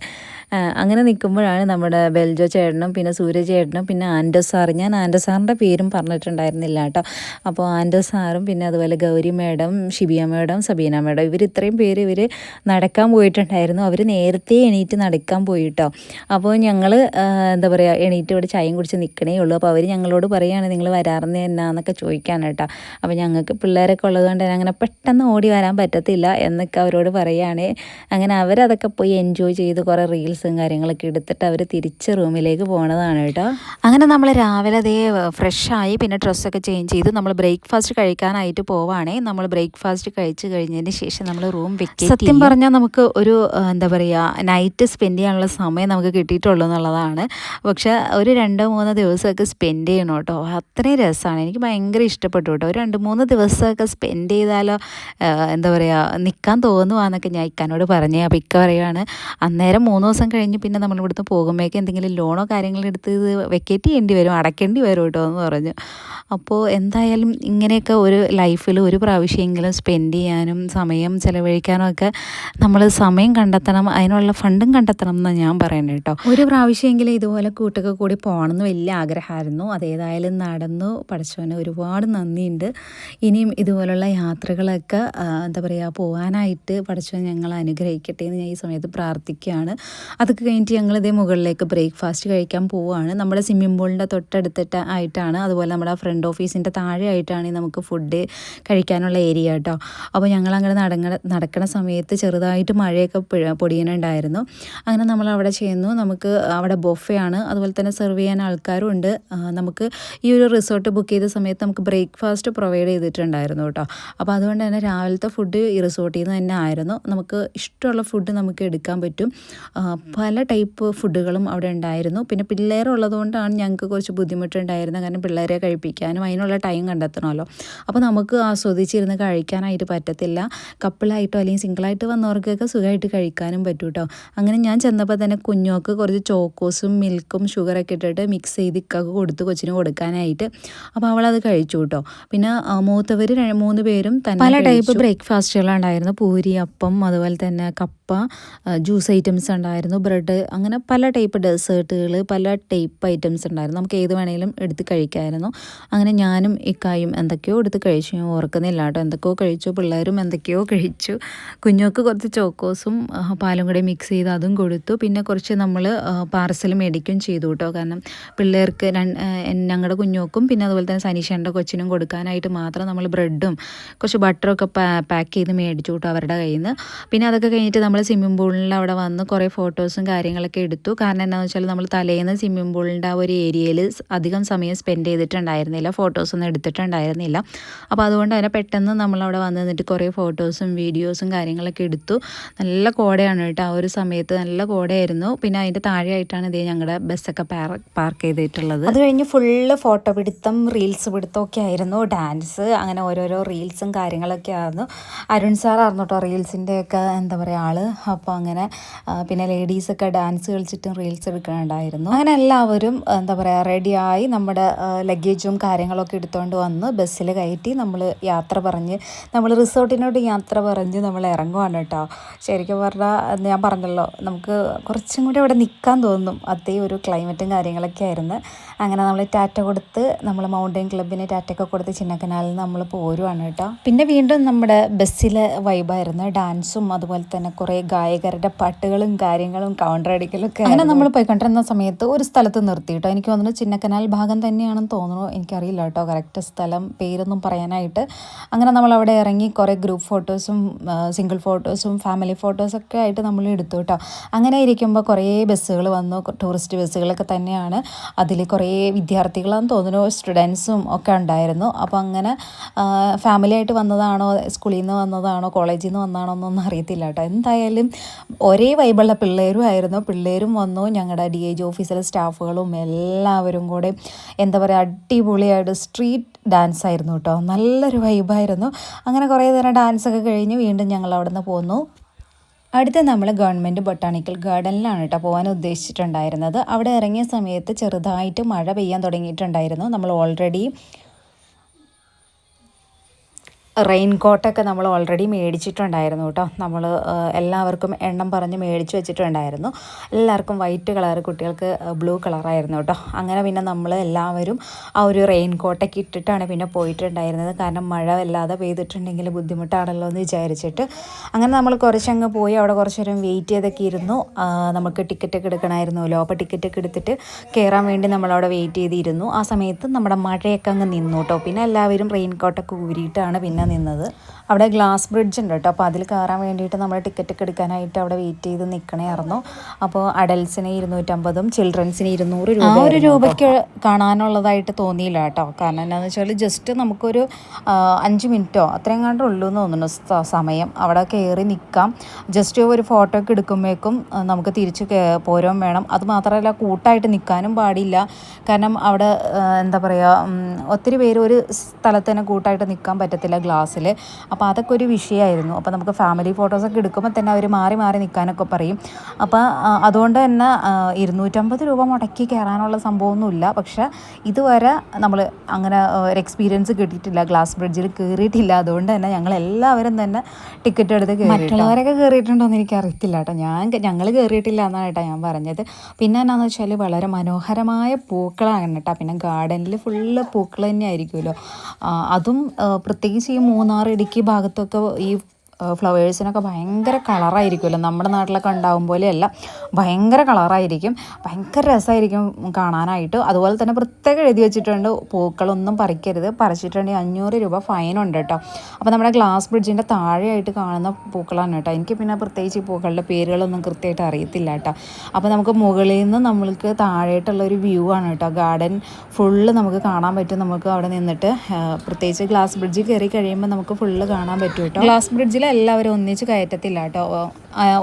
അങ്ങനെ നിൽക്കുമ്പോഴാണ് നമ്മുടെ ബെൽജോ ചേട്ടനും പിന്നെ സൂര്യ ചേട്ടനും പിന്നെ ആൻഡോ സാറ്, ഞാൻ ആൻഡോ സാറിൻ്റെ പേരും പറഞ്ഞിട്ടുണ്ടായിരുന്നില്ല കേട്ടോ. അപ്പോൾ ആൻഡോ സാറും പിന്നെ അതുപോലെ Gauri madam, Shibiya madam, Sabiya Beena madam. ഇവർ ഇത്രയും പേര് നടക്കാൻ പോയിട്ടുണ്ടായിരുന്നു. അവർ നേരത്തെ എണീറ്റ് നടക്കാൻ പോയിട്ടോ. അപ്പോൾ ഞങ്ങൾ എന്താ പറയുക എണീറ്റ് ഇവിടെ ചായയും കുടിച്ച് നിൽക്കണേ ഉള്ളൂ. അപ്പോൾ അവർ ഞങ്ങളോട് പറയുകയാണ് നിങ്ങൾ വരാറുണ്ട് എന്നാന്നൊക്കെ ചോദിക്കാൻ കേട്ടോ. അപ്പോൾ ഞങ്ങൾക്ക് പിള്ളേരൊക്കെ ഉള്ളതുകൊണ്ട് അങ്ങനെ പെട്ടെന്ന് ഓടി വരാൻ പറ്റത്തില്ല എന്നൊക്കെ അവരോട് പറയുകയാണ്. അങ്ങനെ അവരതൊക്കെ പോയി എൻജോയ് ചെയ്ത് കുറേ റീൽസും കാര്യങ്ങളൊക്കെ എടുത്തിട്ട് അവർ തിരിച്ച് റൂമിലേക്ക് പോണതാണ് കേട്ടോ. അങ്ങനെ നമ്മൾ രാവിലെ അതേ ഫ്രഷായി പിന്നെ ഡ്രസ്സൊക്കെ ചേഞ്ച് ചെയ്ത് നമ്മൾ ബ്രേക്ക്ഫാസ്റ്റ് കഴിക്കാനായിട്ട് പോവുകയാണേ. നമ്മൾ ബ്രേക്ക്ഫാസ്റ്റ് കഴിച്ച് കഴിഞ്ഞതിന് ശേഷം നമ്മൾ റൂം വെക്കേറ്റ്. സത്യം പറഞ്ഞാൽ നമുക്ക് ഒരു എന്താ പറയുക നൈറ്റ് സ്പെൻഡ് ചെയ്യാനുള്ള സമയം നമുക്ക് കിട്ടിയിട്ടുള്ളൂ എന്നുള്ളതാണ്. പക്ഷേ ഒരു 2-3 ദിവസമൊക്കെ സ്പെൻഡ് ചെയ്യണം കേട്ടോ. അത്രയും രസമാണ്. എനിക്ക് ഭയങ്കര ഇഷ്ടപ്പെട്ടു കേട്ടോ. ഒരു 2-3 ദിവസമൊക്കെ സ്പെൻഡ് ചെയ്താലോ എന്താ പറയുക നിൽക്കാൻ തോന്നുവാന്നൊക്കെ ഞാൻ ഇക്കാനോട് പറഞ്ഞേ. അപ്പോൾ ഇക്ക പറയുകയാണ് അന്നേരം 3 ദിവസം കഴിഞ്ഞ് പിന്നെ നമ്മളിവിടുന്ന് പോകുമ്പോഴേക്കും എന്തെങ്കിലും ലോണോ കാര്യങ്ങളോ എടുത്ത് ഇത് വെക്കേറ്റ് ചെയ്യേണ്ടി വരും, അടയ്ക്കേണ്ടി വരും കേട്ടോ എന്ന് പറഞ്ഞു. അപ്പോൾ എന്തായാലും ഇങ്ങനെയൊക്കെ ഒരു ലൈഫിൽ ഒരു പ്രാവശ്യമെങ്കിലും സ്പെൻഡ് ചെയ്യാനും സമയം ചിലവഴിക്കാനും ഒക്കെ നമ്മൾ സമയം കണ്ടെത്തണം, അതിനുള്ള ഫണ്ടും കണ്ടെത്തണം എന്നാണ് ഞാൻ പറയുന്നത് കേട്ടോ. ഒരു പ്രാവശ്യമെങ്കിലും ഇതുപോലെ കൂട്ടൊക്കെ കൂടി പോകണമെന്ന് വലിയ ആഗ്രഹമായിരുന്നു. അതേതായാലും നടന്നു. പഠിച്ചവന് ഒരുപാട് നന്ദിയുണ്ട്. ഇനിയും ഇതുപോലുള്ള യാത്രകളൊക്കെ എന്താ പറയുക പോകാനായിട്ട് പഠിച്ചവൻ ഞങ്ങൾ അനുഗ്രഹിക്കട്ടെ എന്ന് ഞാൻ ഈ സമയത്ത് പ്രാർത്ഥിക്കുകയാണ്. അതൊക്കെ കഴിഞ്ഞിട്ട് ഞങ്ങളിതേ മുകളിലേക്ക് ബ്രേക്ക്ഫാസ്റ്റ് കഴിക്കാൻ പോവുകയാണ്. നമ്മുടെ സ്വിമ്മിംഗ് പൂളിൻ്റെ തൊട്ടടുത്തിട്ട് ആയിട്ടാണ്. അതുപോലെ നമ്മുടെ ഫ്രണ്ട് ഓഫീസിൻ്റെ താഴെ ആയിട്ടാണ് നമുക്ക് ഫുഡ് കഴിക്കാനുള്ള ഏരിയ കേട്ടോ. അപ്പോൾ ഞങ്ങളങ്ങനെ നടക്കണ സമയത്ത് ചെറുതായിട്ട് മഴയൊക്കെ പൊടിയുന്നുണ്ടായിരുന്നു. അങ്ങനെ നമ്മൾ അവിടെ ചെയ്യുന്നു. നമുക്ക് അവിടെ ബൊഫയാണ്, അതുപോലെ തന്നെ സെർവ് ചെയ്യാൻ ആൾക്കാരും ഉണ്ട്. നമുക്ക് ഈ ഒരു റിസോർട്ട് ബുക്ക് ചെയ്ത സമയത്ത് നമുക്ക് ബ്രേക്ക്ഫാസ്റ്റ് പ്രൊവൈഡ് ചെയ്തിട്ടുണ്ടായിരുന്നു കേട്ടോ. അപ്പോൾ അതുകൊണ്ട് തന്നെ രാവിലത്തെ ഫുഡ് ഈ റിസോർട്ടിൽ നിന്ന് തന്നെ ആയിരുന്നു. നമുക്ക് ഇഷ്ടമുള്ള ഫുഡ് നമുക്ക് എടുക്കാൻ പറ്റും. പല ടൈപ്പ് ഫുഡുകളും അവിടെ ഉണ്ടായിരുന്നു. പിന്നെ പിള്ളേരുള്ളതുകൊണ്ടാണ് ഞങ്ങൾക്ക് കുറച്ച് ബുദ്ധിമുട്ടുണ്ടായിരുന്നത്. കാരണം പിള്ളേരെ കഴിപ്പിക്കാനും അതിനുള്ള ടൈം കണ്ടെത്തണമല്ലോ. അപ്പോൾ നമുക്ക് ആസ്വദിച്ചിരുന്ന് കഴിക്കാനായിട്ട് പറ്റത്തില്ല. കപ്പിളായിട്ടോ അല്ലെങ്കിൽ സിംഗിളായിട്ട് വന്നവർക്കൊക്കെ സുഖമായിട്ട് കഴിക്കാനും പറ്റും കേട്ടോ. അങ്ങനെ ഞാൻ ചെന്നപ്പോൾ തന്നെ കുഞ്ഞോക്ക് കുറച്ച് ചോക്കോസും മിൽക്കും ഷുഗറൊക്കെ ഇട്ടിട്ട് മിക്സ് ചെയ്ത് ഇക്കൊക്കെ കൊടുത്തു കൊച്ചിന് കൊടുക്കാനായിട്ട്. അപ്പോൾ അവളത് കഴിച്ചു കേട്ടോ. പിന്നെ മൂത്തവർ 3 പേരും തന്നെ പല ടൈപ്പ് ബ്രേക്ക്ഫാസ്റ്റുകളുണ്ടായിരുന്നു. പൂരി, അപ്പം, അതുപോലെ തന്നെ കപ്പ, ജ്യൂസ് ഐറ്റംസ് ഉണ്ടായിരുന്നു, ബ്രെഡ്, അങ്ങനെ പല ടൈപ്പ് ഡെസേർട്ടുകൾ, പല ടൈപ്പ് ഐറ്റംസ് ഉണ്ടായിരുന്നു. നമുക്ക് ഏത് വേണമെങ്കിലും എടുത്ത് കഴിക്കാമായിരുന്നു. അങ്ങനെ ഞാനും ഇക്കായും എന്തൊക്കെയോ എടുത്ത് കഴിച്ചു. ഞാൻ ഓർക്കുന്നില്ല കേട്ടോ. എന്തൊക്കെയോ കഴിച്ചു. പിള്ളേരും എന്തൊക്കെയോ കഴിച്ചു. കുഞ്ഞോക്ക് കുറച്ച് ചോക്കോസും പാലും കൂടെ മിക്സ് ചെയ്ത് അതും കൊടുത്തു. പിന്നെ കുറച്ച് നമ്മൾ പാർസൽ മേടിക്കുകയും ചെയ്തു കേട്ടോ. കാരണം പിള്ളേർക്ക് ഞങ്ങളുടെ കുഞ്ഞോക്കും പിന്നെ അതുപോലെ തന്നെ സനീഷേൻ്റെ കൊച്ചിനും കൊടുക്കാനായിട്ട് മാത്രം നമ്മൾ ബ്രെഡും കുറച്ച് ബട്ടറൊക്കെ പാക്ക് ചെയ്ത് മേടിച്ചു കേട്ടോ അവരുടെ കയ്യിൽ നിന്ന്. പിന്നെ അതൊക്കെ കഴിഞ്ഞിട്ട് നമ്മൾ സ്വിമ്മിംഗ് പൂളിൽ അവിടെ വന്ന് കുറേ ഫോട്ടോസും കാര്യങ്ങളൊക്കെ എടുത്തു. കാരണം എന്താണെന്ന് വെച്ചാൽ നമ്മൾ തലേന്ന് സ്വിമ്മിംഗ് പൂളിൻ്റെ ആ ഒരു ഏരിയയിൽ അധികം സമയം സ്പെൻഡ് ചെയ്തിട്ടുണ്ടായിരുന്നില്ല, ഫോട്ടോസൊന്നും എടുത്തിട്ടുണ്ടായിരുന്നില്ല. അപ്പോൾ അതുകൊണ്ട് തന്നെ പെട്ടെന്ന് നമ്മളവിടെ വന്ന് നിന്നിട്ട് കുറേ ഫോട്ടോസും വീഡിയോസും കാര്യങ്ങളൊക്കെ എടുത്തു. നല്ല കോടയാണ് കേട്ടോ. ആ ഒരു സമയത്ത് നല്ല കോടയായിരുന്നു. പിന്നെ അതിൻ്റെ താഴെയായിട്ടാണ് ഇതേ ഞങ്ങളുടെ ബസ്സൊക്കെ പാർക്ക് ചെയ്തിട്ടുള്ളത്. അത് കഴിഞ്ഞ് ഫുള്ള് ഫോട്ടോ പിടുത്തം, റീൽസ് പിടുത്തമൊക്കെ ആയിരുന്നു. ഡാൻസ്, അങ്ങനെ ഓരോരോ റീൽസും കാര്യങ്ങളൊക്കെ ആയിരുന്നു. അരുൺ സാറായിരുന്നു കേട്ടോ റീൽസിൻ്റെയൊക്കെ എന്താ പറയുക ആള്. അപ്പോൾ അങ്ങനെ പിന്നെ ലേഡീസൊക്കെ ഡാൻസ് കളിച്ചിട്ടും റീൽസ് എടുക്കുന്നുണ്ടായിരുന്നു. അങ്ങനെ എല്ലാവരും എന്താ പറയുക റെഡിയായി നമ്മുടെ ലഗേജും കാര്യങ്ങളൊക്കെ എടുത്തുകൊണ്ട് വന്ന് ബസ്സിൽ കയറ്റി നമ്മൾ യാത്ര പറഞ്ഞ് നമ്മൾ റിസോർട്ടിനോട് യാത്ര പറഞ്ഞ് നമ്മൾ ഇറങ്ങുവാണ് കേട്ടോ. ശരിക്കും പറഞ്ഞാൽ ഞാൻ പറഞ്ഞല്ലോ നമുക്ക് കുറച്ചും കൂടി അവിടെ നിൽക്കാൻ തോന്നും. അതേ ഒരു ക്ലൈമറ്റും കാര്യങ്ങളൊക്കെ ആയിരുന്നു. അങ്ങനെ നമ്മൾ ടാറ്റ കൊടുത്ത് നമ്മൾ മൗണ്ടൻ ക്ലബിന് ടാറ്റയൊക്കെ കൊടുത്ത് ചിന്നക്കനാലിൽ നമ്മൾ പോരുവാണ് കേട്ടോ. പിന്നെ വീണ്ടും നമ്മുടെ ബസ്സിലെ വൈബായിരുന്നു. ഡാൻസും അതുപോലെ തന്നെ കുറേ ഗായകരുടെ പാട്ടുകളും കാര്യങ്ങളും കൗണ്ടർ അടിക്കലൊക്കെ. അങ്ങനെ നമ്മൾ പോയിക്കൊണ്ടിരുന്ന സമയത്ത് ഒരു സ്ഥലത്ത് നിർത്തി കേട്ടോ. എനിക്ക് തോന്നുന്നു ചിന്നക്കനാൽ ഭാഗം തന്നെയാണെന്ന് തോന്നുന്നു. എനിക്കറിയില്ല കേട്ടോ കറക്റ്റ് സ്ഥലം പേരൊന്നും പറയാനായിട്ട്. അങ്ങനെ നമ്മൾ അവിടെ ഇറങ്ങി കുറേ ഗ്രൂപ്പ് ഫോട്ടോസും സിംഗിൾ ഫോട്ടോസും ഫാമിലി ഫോട്ടോസൊക്കെ ആയിട്ട് നമ്മൾ എടുത്തു കേട്ടോ. അങ്ങനെ ഇരിക്കുമ്പോൾ കുറേ ബസ്സുകൾ വന്നു. ടൂറിസ്റ്റ് ബസ്സുകളൊക്കെ തന്നെയാണ്. അതിൽ കുറേ വിദ്യാർത്ഥികളാണെന്ന് തോന്നുന്നു, സ്റ്റുഡൻസും ഒക്കെ ഉണ്ടായിരുന്നു. അപ്പോൾ അങ്ങനെ ഫാമിലി ആയിട്ട് വന്നതാണോ, സ്കൂളിൽ നിന്ന് വന്നതാണോ, കോളേജിൽ നിന്ന് വന്നതാണോ എന്നൊന്നും അറിയത്തില്ല കേട്ടോ. എന്തായാലും ഒരേ വൈബുള്ള പിള്ളേരും ആയിരുന്നു. പിള്ളേരും വന്നു, ഞങ്ങളുടെ DIG ഓഫീസിലെ സ്റ്റാഫുകളും എല്ലാവരും കൂടെ എന്താ പറയുക അടിപൊളിയായിട്ട് സ്ട്രീറ്റ് ഡാൻസ് ആയിരുന്നു കേട്ടോ. നല്ലൊരു വൈബായിരുന്നു. അങ്ങനെ കുറേ നേരം ഡാൻസൊക്കെ കഴിഞ്ഞ് വീണ്ടും ഞങ്ങൾ അവിടെ നിന്ന് പോന്നു. അടുത്ത നമ്മൾ ഗവൺമെൻറ് ബൊട്ടാണിക്കൽ ഗാർഡനിലാണ് കേട്ടോ പോകാൻ ഉദ്ദേശിച്ചിട്ടുണ്ടായിരുന്നത്. അവിടെ ഇറങ്ങിയ സമയത്ത് ചെറുതായിട്ട് മഴ പെയ്യാൻ തുടങ്ങിയിട്ടുണ്ടായിരുന്നു. നമ്മൾ ഓൾറെഡി റെയിൻ കോട്ടൊക്കെ നമ്മൾ ഓൾറെഡി മേടിച്ചിട്ടുണ്ടായിരുന്നു കേട്ടോ. നമ്മൾ എല്ലാവർക്കും എണ്ണം പറഞ്ഞ് മേടിച്ച് വെച്ചിട്ടുണ്ടായിരുന്നു. എല്ലാവർക്കും വൈറ്റ് കളർ, കുട്ടികൾക്ക് ബ്ലൂ കളറായിരുന്നു കേട്ടോ. അങ്ങനെ പിന്നെ നമ്മൾ എല്ലാവരും ആ ഒരു റെയിൻ കോട്ടൊക്കെ ഇട്ടിട്ടാണ് പിന്നെ പോയിട്ടുണ്ടായിരുന്നത്. കാരണം മഴ വല്ലാതെ പെയ്തിട്ടുണ്ടെങ്കിൽ ബുദ്ധിമുട്ടാണല്ലോ എന്ന് വിചാരിച്ചിട്ട് അങ്ങനെ നമ്മൾ കുറച്ചങ്ങ് പോയി അവിടെ കുറച്ച് നേരം വെയിറ്റ് ചെയ്തൊക്കെ ഇരുന്നു. നമുക്ക് ടിക്കറ്റൊക്കെ എടുക്കണമായിരുന്നല്ലോ. അപ്പോൾ ടിക്കറ്റൊക്കെ എടുത്തിട്ട് കയറാൻ വേണ്ടി നമ്മളവിടെ വെയിറ്റ് ചെയ്തിരുന്നു. ആ സമയത്ത് നമ്മുടെ മഴയൊക്കെ അങ്ങ് നിന്നു കേട്ടോ. പിന്നെ എല്ലാവരും റെയിൻ കോട്ടൊക്കെ ഊരിയിട്ടാണ് പിന്നെ നിന്നത്. അവിടെ ഗ്ലാസ് ബ്രിഡ്ജ് ഉണ്ട് കേട്ടോ. അപ്പോൾ അതിൽ കയറാൻ വേണ്ടിയിട്ട് നമ്മൾ ടിക്കറ്റൊക്കെ എടുക്കാനായിട്ട് അവിടെ വെയിറ്റ് ചെയ്ത് നിൽക്കണമായിരുന്നു. അപ്പോൾ അഡൽസിന് 250, ചിൽഡ്രൻസിന് 200 രൂപ. ആ ഒരു രൂപയ്ക്ക് കാണാനുള്ളതായിട്ട് തോന്നിയില്ല കേട്ടോ. കാരണം എന്താണെന്ന് വെച്ചാൽ ജസ്റ്റ് നമുക്കൊരു 5 മിനിറ്റോ അത്രയും കണ്ടേ ഉള്ളൂ എന്ന് തോന്നുന്നു സമയം. അവിടെ കയറി നിൽക്കാം. ജസ്റ്റ് ഒരു ഫോട്ടോ ഒക്കെ എടുക്കുമ്പോഴേക്കും നമുക്ക് തിരിച്ച് പോരാൻ വേണം. അത് മാത്രമല്ല കൂട്ടായിട്ട് നിൽക്കാനും പാടില്ല. കാരണം അവിടെ എന്താ പറയുക, ഒത്തിരി പേര് ഒരു സ്ഥലത്ത് തന്നെ കൂട്ടായിട്ട് നിൽക്കാൻ പറ്റത്തില്ല ഗ്ലാസ്സിൽ. അപ്പോൾ അതൊക്കെ ഒരു വിഷയമായിരുന്നു. അപ്പോൾ നമുക്ക് ഫാമിലി ഫോട്ടോസൊക്കെ എടുക്കുമ്പോൾ തന്നെ അവർ മാറി മാറി നിൽക്കാനൊക്കെ പറയും. അപ്പോൾ അതുകൊണ്ട് തന്നെ 250 രൂപ മുടക്കി കയറാനുള്ള സംഭവമൊന്നുമില്ല. പക്ഷേ ഇതുവരെ നമ്മൾ അങ്ങനെ ഒരു എക്സ്പീരിയൻസ് കിട്ടിയിട്ടില്ല, ഗ്ലാസ് ബ്രിഡ്ജിൽ കയറിയിട്ടില്ല. അതുകൊണ്ട് തന്നെ ഞങ്ങളെല്ലാവരും തന്നെ ടിക്കറ്റ് എടുത്ത് കയറി. മറ്റുള്ളവരൊക്കെ കയറിയിട്ടുണ്ടോ എന്ന് എനിക്ക് അറിയത്തില്ല കേട്ടോ. ഞങ്ങൾ കയറിയിട്ടില്ല എന്നാണ് കേട്ടോ ഞാൻ പറഞ്ഞത്. പിന്നെ എന്നാന്ന് വെച്ചാൽ വളരെ മനോഹരമായ പൂക്കളാണ് കേട്ടോ. പിന്നെ ഗാർഡനിൽ ഫുള്ള് പൂക്കൾ തന്നെ ആയിരിക്കുമല്ലോ. അതും പ്രത്യേകിച്ച് ഈ മൂന്നാർ, ഇടുക്കി ഭാഗത്തൊക്കെ ഈ ഫ്ലവേഴ്സിനൊക്കെ ഭയങ്കര കളറായിരിക്കുമല്ലോ. നമ്മുടെ നാട്ടിലൊക്കെ ഉണ്ടാവും പോലെയല്ല, ഭയങ്കര കളറായിരിക്കും. ഭയങ്കര രസമായിരിക്കും കാണാനായിട്ട്. അതുപോലെ തന്നെ പ്രത്യേകം എഴുതി വെച്ചിട്ടുണ്ട്, പൂക്കളൊന്നും പറിക്കരുത്, പറിച്ചിട്ടുണ്ടെങ്കിൽ 500 രൂപ ഫൈനുണ്ട് കേട്ടോ. അപ്പോൾ നമ്മുടെ ഗ്ലാസ് ബ്രിഡ്ജിൻ്റെ താഴെയായിട്ട് കാണുന്ന പൂക്കളാണ് കേട്ടോ. എനിക്ക് പിന്നെ പ്രത്യേകിച്ച് ഈ പൂക്കളുടെ പേരുകളൊന്നും കൃത്യമായിട്ട് അറിയത്തില്ല കേട്ടോ. അപ്പോൾ നമുക്ക് മുകളിൽ നിന്ന് നമ്മൾക്ക് താഴെയായിട്ടുള്ളൊരു വ്യൂ ആണ് കേട്ടോ. ഗാർഡൻ ഫുള്ള് നമുക്ക് കാണാൻ പറ്റും. നമുക്ക് അവിടെ നിന്നിട്ട് പ്രത്യേകിച്ച് ഗ്ലാസ് ബ്രിഡ്ജിൽ കയറി കഴിയുമ്പോൾ നമുക്ക് ഫുള്ള് കാണാൻ പറ്റും കേട്ടോ. ഗ്ലാസ് ബ്രിഡ്ജിൽ എല്ലാവരും ഒന്നിച്ച് കയറ്റത്തില്ല കേട്ടോ.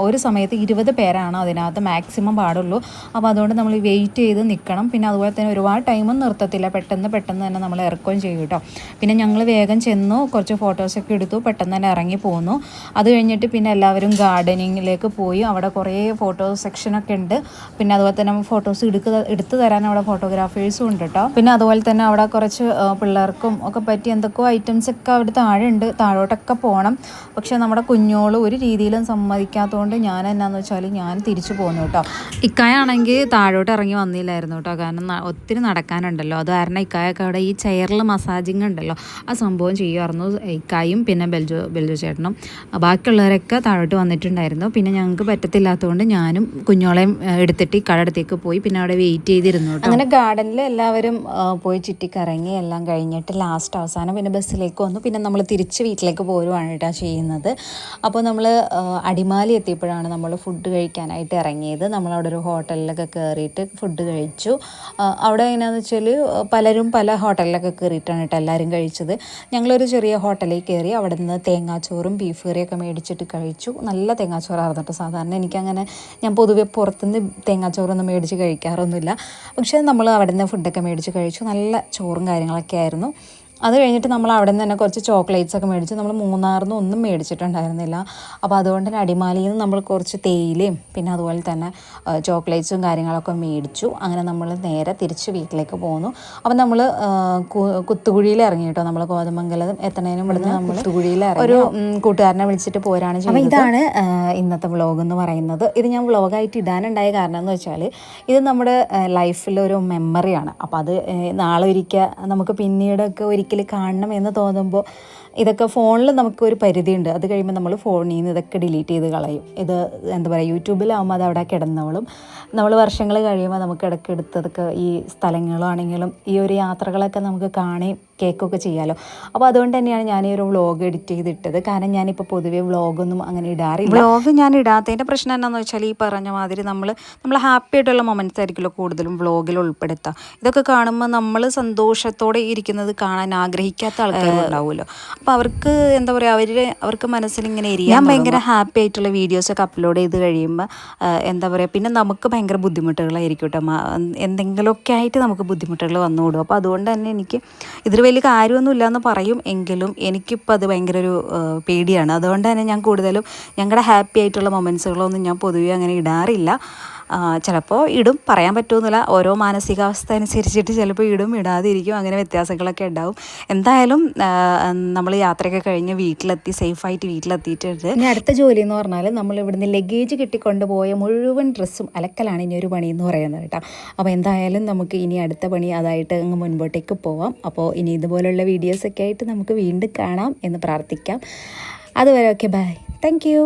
ഒരു സമയത്ത് 20 പേരാണ് അതിനകത്ത് മാക്സിമം പാടുള്ളൂ. അപ്പോൾ അതുകൊണ്ട് നമ്മൾ വെയിറ്റ് ചെയ്ത് നിൽക്കണം. പിന്നെ അതുപോലെ തന്നെ ഒരുപാട് ടൈമും നിർത്തത്തില്ല, പെട്ടെന്ന് തന്നെ നമ്മൾ ഇറക്കുകയും ചെയ്യും കേട്ടോ. പിന്നെ ഞങ്ങൾ വേഗം ചെന്നു, കുറച്ച് ഫോട്ടോസൊക്കെ എടുത്തു, പെട്ടെന്ന് തന്നെ ഇറങ്ങി പോന്നു. അത് കഴിഞ്ഞിട്ട് പിന്നെ എല്ലാവരും ഗാർഡനിങ്ങിലേക്ക് പോയി. അവിടെ കുറേ ഫോട്ടോ സെക്ഷനൊക്കെ ഉണ്ട്. പിന്നെ അതുപോലെ തന്നെ ഫോട്ടോസ് എടുത്തു തരാൻ അവിടെ ഫോട്ടോഗ്രാഫേഴ്സും ഉണ്ട് കേട്ടോ. പിന്നെ അതുപോലെ തന്നെ അവിടെ കുറച്ച് പിള്ളേർക്കും ഒക്കെ പറ്റി എന്തൊക്കെയോ ഐറ്റംസൊക്കെ അവിടെ താഴെ ഉണ്ട്. താഴോട്ടൊക്കെ പോകണം. പക്ഷേ നമ്മുടെ കുഞ്ഞോള് ഒരു രീതിയിലും സമ്മതിക്കാത്തതുകൊണ്ട് ഞാൻ എന്നാന്ന് വെച്ചാൽ ഞാൻ തിരിച്ചു പോന്നു കേട്ടോ. ഇക്കായാണെങ്കിൽ താഴോട്ട് ഇറങ്ങി വന്നില്ലായിരുന്നു കേട്ടോ. കാരണം ഒത്തിരി നടക്കാനുണ്ടല്ലോ. അത് കാരണം ഇക്കായൊക്കെ അവിടെ ഈ ചെയറിൽ മസാജിങ് ഉണ്ടല്ലോ, ആ സംഭവം ചെയ്യുമായിരുന്നു. ഇക്കായും പിന്നെ ബെൽജു ചേട്ടനും ബാക്കിയുള്ളവരൊക്കെ താഴോട്ട് വന്നിട്ടുണ്ടായിരുന്നു. പിന്നെ ഞങ്ങൾക്ക് പറ്റത്തില്ലാത്തതുകൊണ്ട് ഞാനും കുഞ്ഞോളെയും എടുത്തിട്ട് ഈ കടടത്തേക്ക് പോയി പിന്നെ അവിടെ വെയിറ്റ് ചെയ്തിരുന്നു കേട്ടോ. അങ്ങനെ ഗാർഡനിൽ എല്ലാവരും പോയി ചുറ്റിക്കറങ്ങി എല്ലാം കഴിഞ്ഞിട്ട് ലാസ്റ്റ് അവസാനം പിന്നെ ബസ്സിലേക്ക് വന്നു. പിന്നെ നമ്മൾ തിരിച്ച് വീട്ടിലേക്ക് പോരുവാണ് കേട്ടോ ചെയ്യുന്നത്. അപ്പോൾ നമ്മൾ അടിമാലി എത്തിയപ്പോഴാണ് നമ്മൾ ഫുഡ് കഴിക്കാനായിട്ട് ഇറങ്ങിയത്. നമ്മളവിടെ ഒരു ഹോട്ടലിലൊക്കെ കയറിയിട്ട് ഫുഡ് കഴിച്ചു. അവിടെ എങ്ങനെയാണെന്ന് വെച്ചാൽ പലരും പല ഹോട്ടലിലൊക്കെ കയറിയിട്ടാണ് കേട്ടോ എല്ലാവരും കഴിച്ചത്. ഞങ്ങളൊരു ചെറിയ ഹോട്ടലിൽ കയറി അവിടെ നിന്ന് തേങ്ങാച്ചോറും ബീഫ് കറിയൊക്കെ മേടിച്ചിട്ട് കഴിച്ചു. നല്ല തേങ്ങാച്ചോറായിരുന്നു കേട്ടോ. സാധാരണ എനിക്കങ്ങനെ, ഞാൻ പൊതുവെ പുറത്തുനിന്ന് തേങ്ങാച്ചോറൊന്നും മേടിച്ച് കഴിക്കാറൊന്നുമില്ല. പക്ഷേ നമ്മൾ അവിടെ നിന്ന് ഫുഡൊക്കെ മേടിച്ച് കഴിച്ചു. നല്ല ചോറും കാര്യങ്ങളൊക്കെ ആയിരുന്നു. അത് കഴിഞ്ഞിട്ട് നമ്മൾ അവിടെ നിന്ന് തന്നെ കുറച്ച് ചോക്ലേറ്റ്സ് ഒക്കെ മേടിച്ചു. നമ്മൾ മൂന്നാറിൽ നിന്ന് ഒന്നും മേടിച്ചിട്ടുണ്ടായിരുന്നില്ല. അപ്പോൾ അതുകൊണ്ട് തന്നെ അടിമാലിയിൽ നിന്ന് നമ്മൾ കുറച്ച് തേയിലയും പിന്നെ അതുപോലെ തന്നെ ചോക്ലേറ്റ്സും കാര്യങ്ങളൊക്കെ മേടിച്ചു. അങ്ങനെ നമ്മൾ നേരെ തിരിച്ച് വീട്ടിലേക്ക് പോന്നു. അപ്പോൾ നമ്മൾ കുത്തുകുഴിയിൽ ഇറങ്ങി കേട്ടോ. നമ്മൾ കോതമംഗലം എത്തണേനും ഇവിടുന്ന് നമ്മൾ കുത്തുകുഴിയിൽ ഒരു കൂട്ടുകാരനെ വിളിച്ചിട്ട് പോരാണ് ചെയ്യുന്നത്. അപ്പോൾ ഇതാണ് ഇന്നത്തെ വ്ളോഗ് എന്ന് പറയുന്നത്. ഇത് ഞാൻ വ്ളോഗായിട്ട് ഇടാനുണ്ടായ കാരണം എന്ന് വെച്ചാൽ ഇത് നമ്മുടെ ലൈഫിലൊരു മെമ്മറിയാണ്. അപ്പോൾ അത് നാളെ ഒരിക്കൽ നമുക്ക് പിന്നീടൊക്കെ ഒരിക്കൽ കാണണം എന്ന് തോന്നുമ്പോൾ ഇതൊക്കെ ഫോണിൽ നമുക്കൊരു പരിധിയുണ്ട്. അത് കഴിയുമ്പോൾ നമ്മൾ ഫോണിൽ നിന്ന് ഇതൊക്കെ ഡിലീറ്റ് ചെയ്ത് കളയും. ഇത് എന്താ പറയുക, യൂട്യൂബിലാവുമ്പോൾ അത് അവിടെ കിടന്നോളും. നമ്മൾ വർഷങ്ങൾ കഴിയുമ്പോൾ നമുക്ക് ഇടയ്ക്ക് എടുത്തതൊക്കെ ഈ സ്ഥലങ്ങളാണെങ്കിലും ഈ ഒരു യാത്രകളൊക്കെ നമുക്ക് കാണുകയും കേൾക്കുകയൊക്കെ ചെയ്യാമല്ലോ. അപ്പോൾ അതുകൊണ്ട് തന്നെയാണ് ഞാൻ ഈ ഒരു വ്ളോഗ് എഡിറ്റ് ചെയ്തിട്ടത്. കാരണം ഞാനിപ്പോൾ പൊതുവേ വ്ളോഗൊന്നും അങ്ങനെ ഇടാറില്ല. വ്ളോഗ് ഞാൻ ഇടാത്തതിൻ്റെ പ്രശ്നം എന്താണെന്ന് വെച്ചാൽ ഈ പറഞ്ഞ മാതിരി നമ്മൾ ഹാപ്പി ആയിട്ടുള്ള മൊമെൻറ്റ്സ് ആയിരിക്കുമല്ലോ കൂടുതലും വ്ളോഗിൽ ഉൾപ്പെടുത്തുക. ഇതൊക്കെ കാണുമ്പോൾ നമ്മൾ സന്തോഷത്തോടെ ഇരിക്കുന്നത് കാണാൻ ആഗ്രഹിക്കാത്ത ആൾക്കാരുണ്ടാവുമല്ലോ. അപ്പോൾ അവർക്ക് എന്താ പറയുക, അവർക്ക് മനസ്സിലിങ്ങനെ ഞാൻ ഭയങ്കര ഹാപ്പി ആയിട്ടുള്ള വീഡിയോസൊക്കെ അപ്ലോഡ് ചെയ്ത് കഴിയുമ്പോൾ എന്താ പറയുക, പിന്നെ നമുക്ക് ഭയങ്കര ബുദ്ധിമുട്ടുകളായിരിക്കും കേട്ടോ. എന്തെങ്കിലുമൊക്കെ ആയിട്ട് നമുക്ക് ബുദ്ധിമുട്ടുകൾ വന്നുകൂടും. അപ്പോൾ അതുകൊണ്ട് തന്നെ എനിക്ക് ഇതിൽ വലിയ കാര്യമൊന്നുമില്ല എന്ന് പറയും, എങ്കിലും എനിക്കിപ്പോൾ അത് ഭയങ്കര ഒരു പേടിയാണ്. അതുകൊണ്ട് തന്നെ ഞാൻ കൂടുതലും ഞങ്ങളുടെ ഹാപ്പി ആയിട്ടുള്ള മൊമെൻറ്റ്സുകളൊന്നും ഞാൻ പൊതുവെ അങ്ങനെ ഇടാറില്ല. ചിലപ്പോൾ ഇടും, പറയാൻ പറ്റുമെന്നില്ല. ഓരോ മാനസികാവസ്ഥ അനുസരിച്ചിട്ട് ചിലപ്പോൾ ഇടും, ഇടാതിരിക്കും, അങ്ങനെ വ്യത്യാസങ്ങളൊക്കെ ഉണ്ടാവും. എന്തായാലും നമ്മൾ യാത്രയൊക്കെ കഴിഞ്ഞ് വീട്ടിലെത്തി, സേഫായിട്ട് വീട്ടിലെത്തിയിട്ടുണ്ട്. ഇനി അടുത്ത ജോലി എന്ന് പറഞ്ഞാൽ നമ്മൾ ഇവിടുന്ന് ലഗേജ് കെട്ടിക്കൊണ്ടുപോയ മുഴുവൻ ഡ്രസ്സും അലക്കലാണ് ഇനി ഒരു പണി എന്ന് പറയുന്നത് കേട്ടോ. അപ്പോൾ എന്തായാലും നമുക്ക് ഇനി അടുത്ത പണി അതായിട്ട് അങ്ങ് മുൻപോട്ടേക്ക് പോവാം. അപ്പോൾ ഇനി ഇതുപോലുള്ള വീഡിയോസൊക്കെ ആയിട്ട് നമുക്ക് വീണ്ടും കാണാം എന്ന് പ്രാർത്ഥിക്കാം. അതുവരെ ഓക്കെ, ബൈ, താങ്ക് യു.